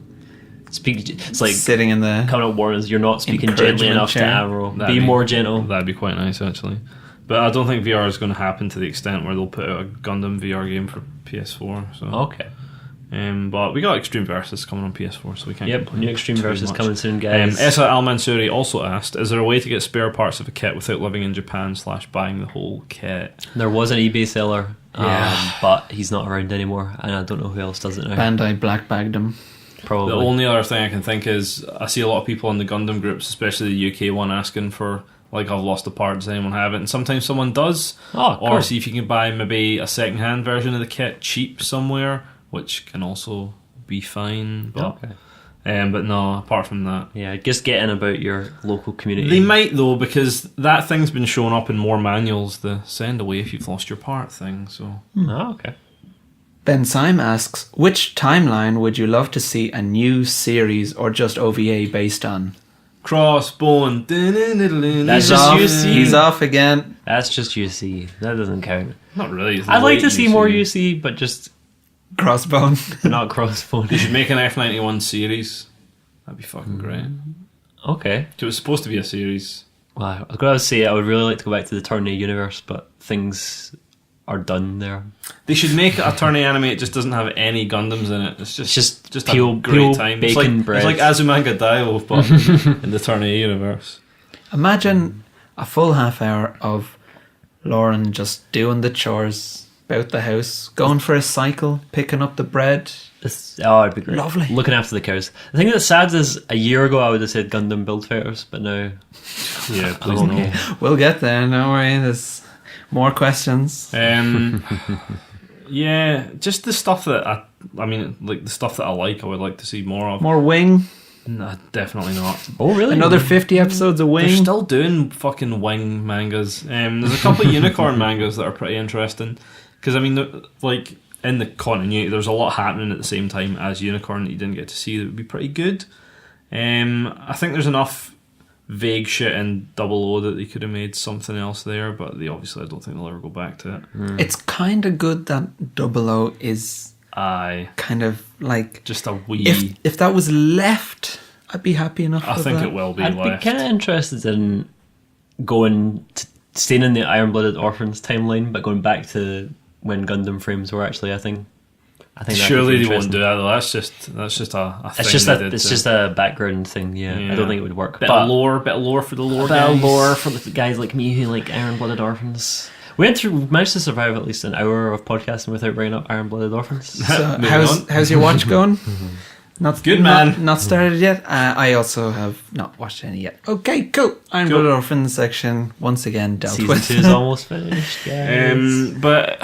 It's like sitting in the... coming up warnings, you're not speaking gently Encouragement enough to chair. Amuro. That'd Be be- more gentle. That'd be quite nice, actually. But I don't think VR is going to happen to the extent where they'll put out a Gundam VR game for PS4. So. Okay. But we got Extreme Versus coming on PS4, so we can't Yep, complain new Extreme too Versus much. coming soon, guys. Esa Al-Mansuri also asked, is there a way to get spare parts of a kit without living in Japan / buying the whole kit? There was an eBay seller, Yeah. but he's not around anymore, and I don't know who else does it now. Bandai black bagged them. Probably. The only other thing I can think is I see a lot of people in the Gundam groups, especially the UK one, asking for, like, I've lost the part, does anyone have it? And sometimes someone does. Oh, Or cool. see if you can buy maybe a second-hand version of the kit cheap somewhere, which can also be fine. But, Okay. but no, apart from that. Yeah, just get in about your local community. They might, though, because that thing's been shown up in more manuals, the send away if you've lost your part thing. So Oh, okay. Ben Syme asks, which timeline would you love to see a new series or just OVA based on? Crossbone. That's He's just off. UC. He's off again. That's just UC. That doesn't count. Not really. it's I'd like late to see more UC, but just Crossbone. not crossbone. They should make an F91 series. That'd be fucking great. Okay. It was supposed to be a series. Well, I was going to say I would really like to go back to the Tourney universe, but things are done there. They should make a tourney anime. It just doesn't have any Gundams in it. It's just peel- a great peel time. bacon it's bread. like Azumanga Daioh, but in the tourney universe. Imagine a full half hour of Lauren just doing the chores about the house, going for a cycle, picking up the bread. It'd be great. Lovely. Looking after the cows. The thing that's sad is a year ago I would have said Gundam Build Fighters, but now Yeah, please I'm okay. no. We'll get there, don't worry. There's more questions. Yeah, just the stuff that I mean, like the stuff that I like, I would like to see more of. More Wing. Nah, definitely not. Oh really? Another 50 episodes of They're Wing. still doing fucking wing mangas. There's a couple of unicorn mangas that are pretty interesting because I mean, like in the continuity, there's a lot happening at the same time as unicorn that you didn't get to see. That would be pretty good. I think there's enough vague shit in Double O that they could have made something else there, but they obviously I don't think they'll ever go back to it. It's kind of good that Double O is Aye, kind of like... just a wee. If that was left, I'd be happy enough I with think that. it will be I'd left. be kind of interested in staying in the Iron-Blooded Orphans timeline, but going back to when Gundam frames were actually a thing. I think that Surely would be they won't interesting. do that. Though. That's just a It's thing just they a did it's to- just a background thing. Yeah, I Yeah. don't think it would work. bit but of lore for the lore. a bit of guys. lore for the guys like me who like Iron-Blooded Orphans. We managed to survive at least an hour of podcasting without bringing up Iron-Blooded Orphans. So Moving how's, on. how's your watch going? Not Good, not- man. Not started yet. I also have not watched any yet. Okay, cool. Iron Cool. Blooded Orphans section once again dealt Season with. 2 is almost finished, guys. But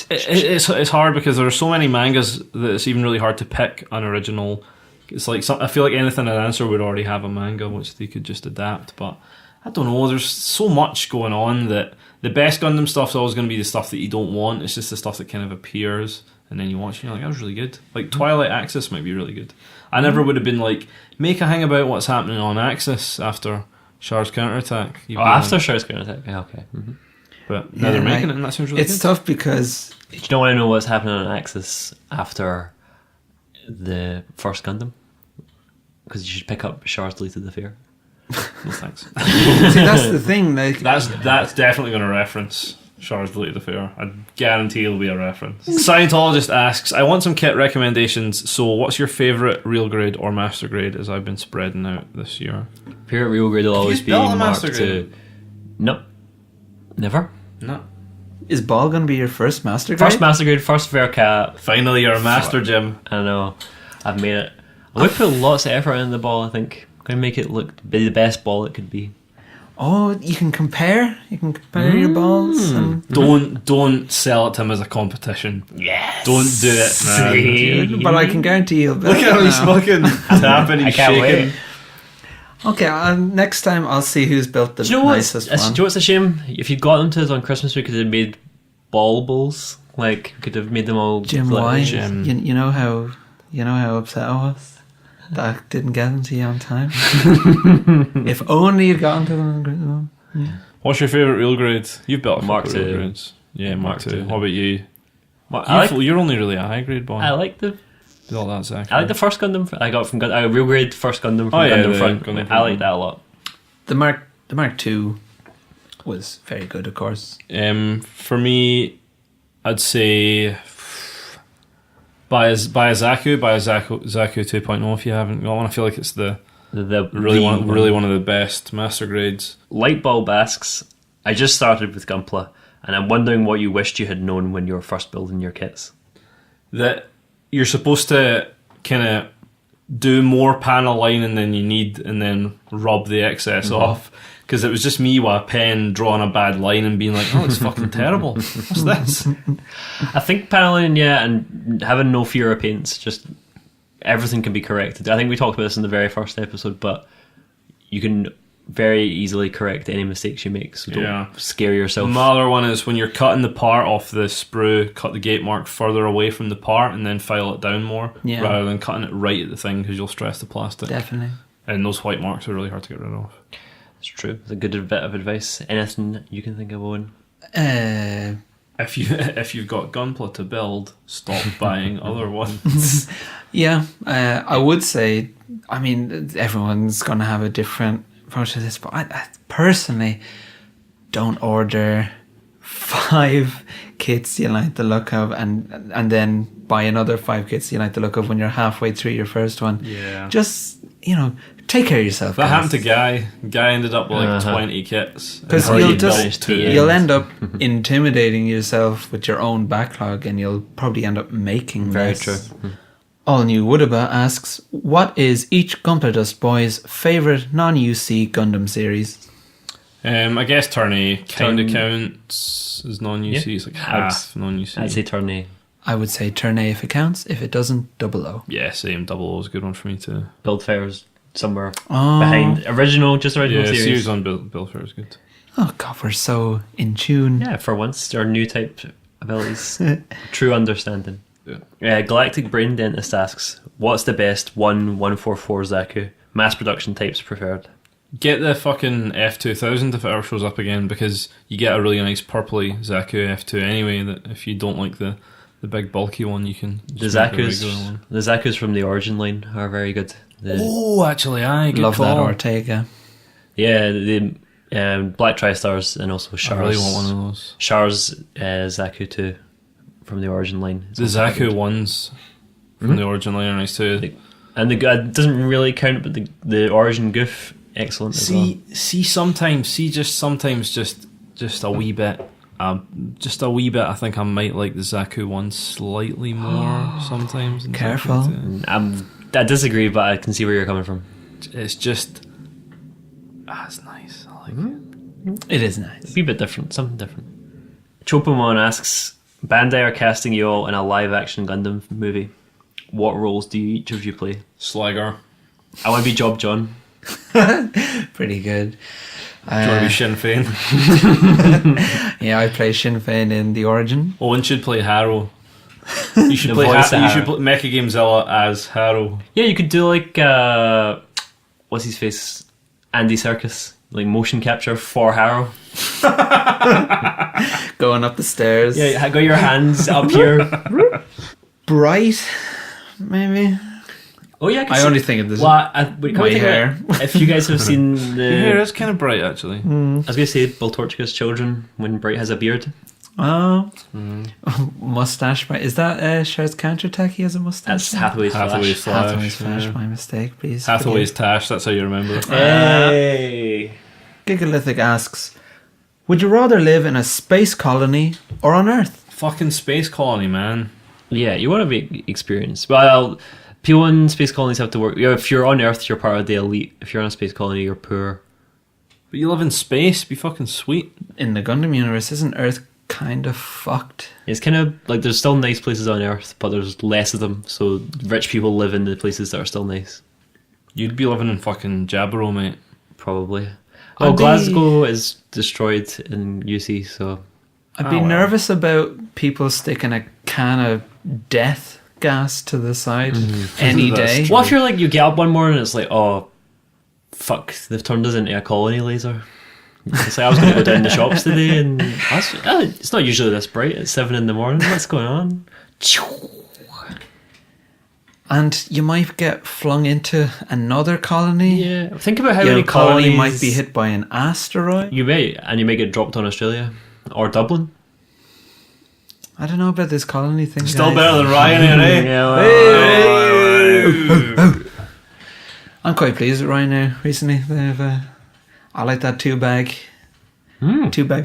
it's hard because there are so many mangas that it's even really hard to pick an original. It's like I feel like anything in Answer would already have a manga which they could just adapt, but I don't know. There's so much going on that the best Gundam stuff's always going to be the stuff that you don't want. It's just the stuff that kind of appears and then you watch and you're like, that was really good. Like Twilight Axis might be really good. I never would have been like, make a hang about what's happening on Axis after Char's counterattack. Oh, after Char's counterattack. Yeah, okay. But now they're making it, and that seems really it's good. tough because Do you want to know what's happening on Axis after the first Gundam? Because you should pick up Char's Deleted Affair. No thanks. see, that's the thing. Like, That's definitely going to reference Char's Deleted Affair. I guarantee it'll be a reference. Scientologist asks, I want some kit recommendations. So, what's your favourite real grade or master grade? As I've been spreading out this year. Favorite real grade will always be built a Mark master II. grade? Nope. Never. No. is Ball going to be your first master grade? First master grade, first Vercat. Finally, you're a master, Jim. I know. I've made it. I'm going to put lots of effort into the ball, I think. I'm going to make it be the best ball it could be. Oh, you can compare. You can compare your balls. And, Don't sell it to him as a competition. Yes. Don't do it, man. but I can guarantee you'll build Look at him, he's now. fucking tapping, I he's can't shaking. wait. Okay, next time I'll see who's built the Do you know what's, nicest do you one. know what's a shame? If you'd got them to us on Christmas, we could have made bowls. Like, could have made them all. Jim, like- why? Jim. You know how upset I was that I didn't get them to you on time. If only you'd gotten to them. What's your favourite real grade? You've built a Mark couple of real II. grades. Yeah, Mark Mark II. II. What about you? I You're only really a high grade boy. I like the Built that, Zach. I like the first Gundam I got from real grade first Gundam from Oh, yeah, Gundam the Front. Gundam I like Front. that a lot. The Mark II was very good, of course. For me, I'd say buy a Zaku 2.0 if you haven't got one. I feel like it's the really one of the best master grades. Lightbulb asks, I just started with Gunpla, and I'm wondering what you wished you had known when you were first building your kits. That you're supposed to kind of do more panel lining than you need and then rub the excess off. Because it was just me with a pen drawing a bad line and being like, oh, it's fucking terrible. What's this? I think paneling, yeah, and having no fear of paints, just everything can be corrected. I think we talked about this in the very first episode, but you can very easily correct any mistakes you make, so don't scare yourself. My other one is when you're cutting the part off the sprue, cut the gate mark further away from the part and then file it down more rather than cutting it right at the thing because you'll stress the plastic. Definitely. And those white marks are really hard to get rid of. It's true. It's a good bit of advice. Anything you can think of, Owen? If you've got Gunpla to build, stop buying other ones. Yeah, I would say, I mean, everyone's going to have a different approach to this, but I personally don't order 5 kits you like the look of and then buy another 5 kits you like the look of when you're halfway through your first one. Yeah. Just, take care of yourself. That guys. happened to Guy. Guy ended up with like 20 kits. Because Or you'll you just manage to- you'll end up intimidating yourself with your own backlog, and you'll probably end up making Very less. true. All New Woodaba asks, what is each Gunpladust boy's favourite non-UC Gundam series? I guess Turn A kind of Turn- counts as non-UC. Yeah. It's like half non-UC. I'd say Turn A. I would say Turn A if it counts. If it doesn't, Double O. Yeah, same. Double O is a good one for me too. Build Fairs somewhere Oh. behind original Yeah, series. series on Bill Fair is good. Oh God, we're so in tune. Yeah, for once, our new type abilities. True understanding. Yeah. Galactic Brain Dentist asks, what's the best 144 Zaku? Mass production types preferred. Get the fucking F2000 if it ever shows up again, because you get a really nice purpley Zaku F2 anyway. That if you don't like the big bulky one, you can The just make a regular one. Zakus from the Origin line are very good. Oh, actually, good Love that call. Ortega. Yeah, the Black Tri-Stars and also Shars. I really want one of those. Shars Zaku 2 from the Origin line. It's The also Zaku good. ones from the Origin line are nice too. And the it doesn't really count, but the Origin Goof, excellent as well. Sometimes just a wee bit. I think I might like the Zaku one slightly more sometimes. than Careful. Zaku 2. I disagree, but I can see where you're coming from. It's just, it's nice. I like it. It is nice. Be a bit different, something different. Chopamon asks, Bandai are casting you all in a live-action Gundam movie. What roles do each of you play? Slagger. I want to be Job John. Pretty good. Do you want to be Sinn Féin? Yeah, I play Sinn Féin in The Origin. Owen should play Harrow. You should The play. voice of You should Harrow. play Mecha Gamezilla as Harrow. Yeah, you could do like, what's his face? Andy Serkis. like motion capture for Harrow. Going up the stairs. Yeah, got your hands up here. Bright, maybe. Oh yeah, I only think of this. my hair. If you guys have seen the, Your hair is kind of bright, actually. I was going to say Bill Torchica's Children when Bright has a beard. Oh, mustache. Is that Cher's counterattack? He has a mustache. That's Hathaway's Hathaway's Flash. Hathaway's Flash. Flash. My mistake, please. Hathaway's Tash, that's how you remember it. Hey. Gigalithic asks, would you rather live in a space colony or on Earth? Fucking space colony, man. Yeah, you want to be experienced. Well, people in space colonies have to work. Yeah, if you're on Earth, you're part of the elite. If you're on a space colony, you're poor. But you live in space, be fucking sweet. In the Gundam universe, isn't Earth kind of fucked? It's kind of like there's still nice places on Earth, but there's less of them. So rich people live in the places that are still nice. You'd be living in fucking Jabberoo, mate. Probably. I'd Oh, be- Glasgow is destroyed in UC, so I'd be nervous about people sticking a can of death gas to the side any That's day. true. what if you're like you get up one morning and it's like, oh fuck, they've turned us into a colony laser. It's like I was going to go down the shops today and it's not usually this bright at 7 a.m. What's going on? And you might get flung into another colony. Yeah, think about how Your many colony colonies might be hit by an asteroid. You may, and you may get dropped on Australia or Dublin. I don't know about this colony thing. Still guys. better than Ryanair, eh? Yeah, I'm quite pleased with Ryanair recently. They've, I like that two bag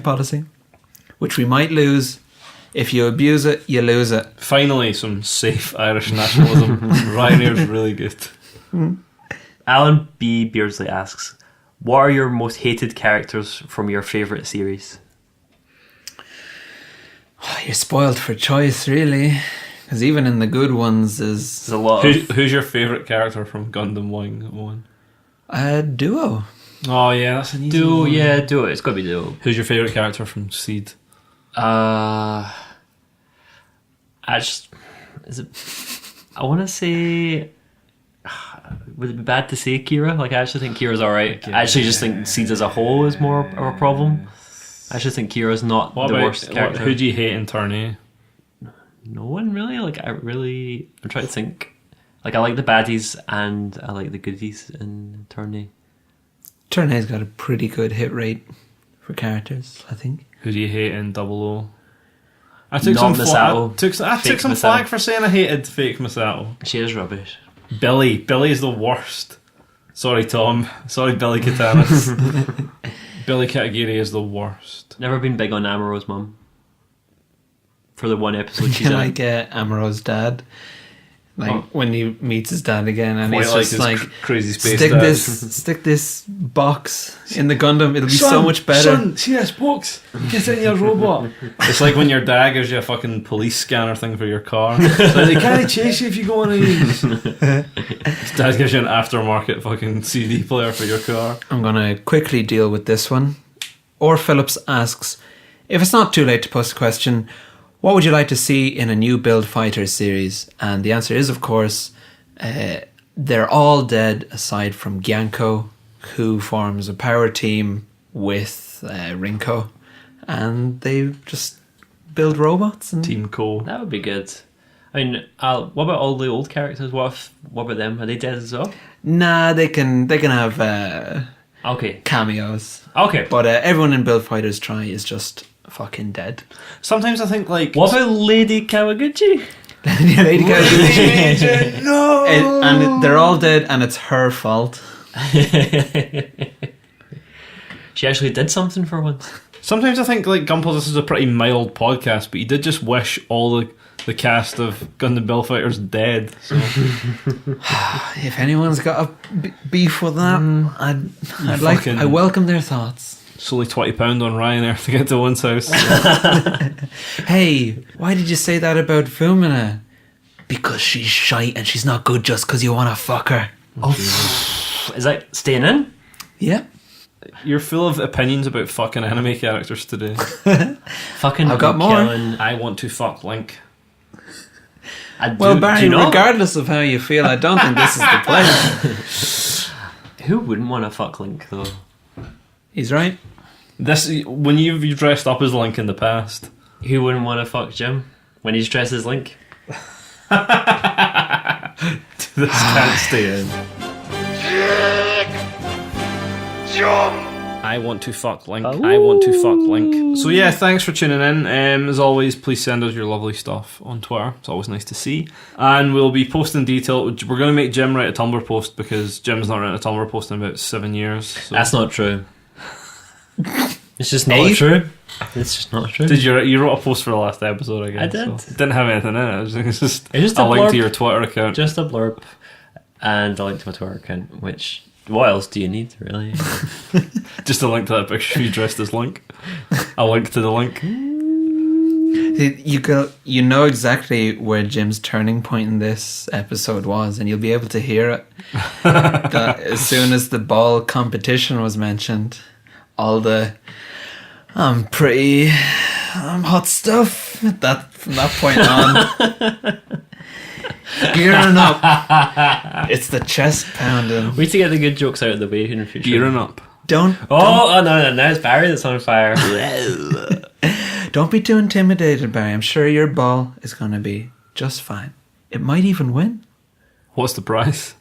policy, which we might lose. If you abuse it, you lose it. Finally, some safe Irish nationalism. Ryanair's really good. Alan B. Beardsley asks, what are your most hated characters from your favourite series? Oh, you're spoiled for choice, really. Because even in the good ones, There's there's a lot of... Who's your favourite character from Gundam Wing? a duo. Oh yeah, that's an easy Duo, one. yeah, Duo. It's got to be Duo. Who's your favourite character from Seed? I want to say... Would it be bad to say Kira? Like, I actually think Kira's alright. I actually just think Seed as a whole is more of a problem. I actually think Kira's not What the about worst character. who do you hate in Turn A? No one really. Like, I'm trying to think. Like, I like the baddies and I like the goodies in Turn A. Turn A's got a pretty good hit rate for characters, I think. Who do you hate in Double O? I took Not some Misato. I took Fake some Misato. flag for saying I hated fake Misato. She is rubbish. Billy's the worst. Sorry, Tom. Sorry, Billy Katanis. Billy Katagiri is the worst. Never been big on Amuro's mum. For the one episode she's I in. like Amuro's dad. Like when he meets his dad again, and Quite he's like just his like, crazy space stick dad. stick this box in the Gundam. It'll be so much better. Son, see this box? Get in your robot. It's like when your dad gives you a fucking police scanner thing for your car. It's like, they can't chase you if you go on these. His dad gives you an aftermarket fucking CD player for your car. I'm gonna quickly deal with this one. Or Phillips asks, if it's not too late to post a question, what would you like to see in a new Build Fighters series? And the answer is, of course, they're all dead aside from Gyanko, who forms a power team with Rinko, and they just build robots. And Team Co. That would be good. I mean, what about all the old characters? What about them? Are they dead as well? Nah, they can have Okay. cameos, Okay. but everyone in Build Fighters Try is just fucking dead. Sometimes I think like What about Lady Kawaguchi? Lady Gaga. no. And they're all dead, and it's her fault. She actually did something for once. Sometimes I think like Gunpladust is a pretty mild podcast, but you did just wish all the cast of Gundam Build Fighters dead. So If anyone's got a beef with that, I welcome their thoughts. it's only £20 on Ryanair to get to one's house. Hey, why did you say that about Fumina? Because she's shite and she's not good just because you want to fuck her. Is that staying in? Yeah. You're full of opinions about fucking anime characters today. Fucking I've got more. killing- I want to fuck Link. Well, do Barry, you not? regardless of how you feel, I don't think this is the place. Who wouldn't want to fuck Link though? He's right. This when you've dressed up as Link in the past. Who wouldn't want to fuck Jim when he's dressed as Link? This can't stay in. I want to fuck Link. I want to fuck Link. So yeah, thanks for tuning in. As always, please send us your lovely stuff on Twitter. It's always nice to see. And we'll be posting detail. We're going to make Jim write a Tumblr post because Jim's not written a Tumblr post in about 7 years. So. That's not true. It's just not true. It's just not true. Did you wrote a post for the last episode? I guess I did. So it didn't have anything in it. It was just just a a link blurb. to your Twitter account. Just a blurb and a link to my Twitter account. Which what else do you need, really? Just a link to that picture you dressed as Link. A link to the link. You know exactly where Jim's turning point in this episode was, and you'll be able to hear it. That as soon as the ball competition was mentioned, all the I'm hot stuff. From that point on, gearing up. It's the chest pounding. We need to get the good jokes out of the way in the future. Gearing up. Don't no! Now it's Barry that's on fire. Don't be too intimidated, Barry. I'm sure your ball is going to be just fine. It might even win. What's the prize?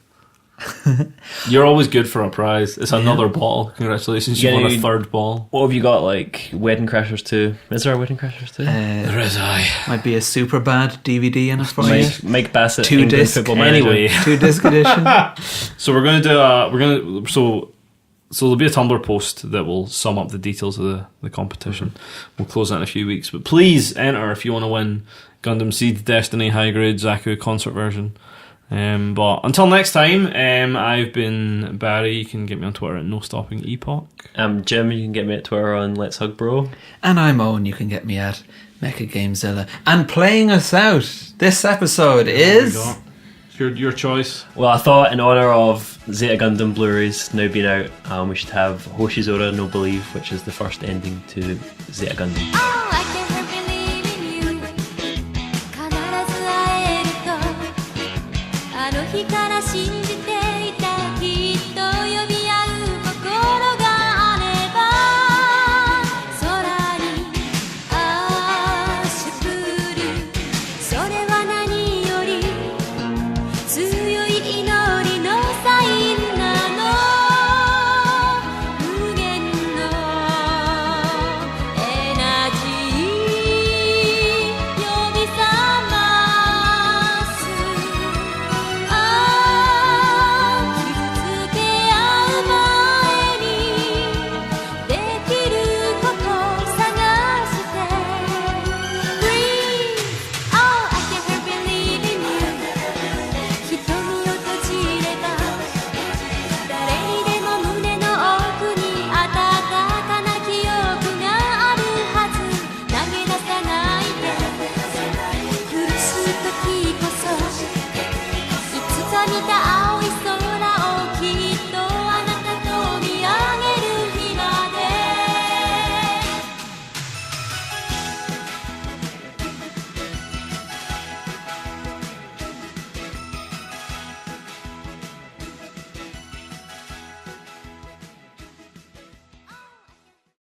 You're always good for a prize. It's another ball. Congratulations, you won a third ball. What have you got, like Wedding Crashers 2? Is there a Wedding Crashers 2? There is might be a super bad DVD in it for you. Mike Bassett, 2 England disc. football manager. Anyway. 2 disc edition. So we're going to do so there'll be a Tumblr post that will sum up the details of the competition. We'll close that in a few weeks, but please enter if you want to win Gundam Seed Destiny High Grade Zaku concert version. But until next time, I've been Barry. You can get me on Twitter at No Stopping Epoch. I'm Jim. You can get me at Twitter on Let's Hug Bro. And I'm Owen. You can get me at Mecha Gamezilla. And playing us out this episode is your choice. Well, I thought in honour of Zeta Gundam Blu-rays now being out, we should have Hoshizora No Believe, which is the first ending to Zeta Gundam.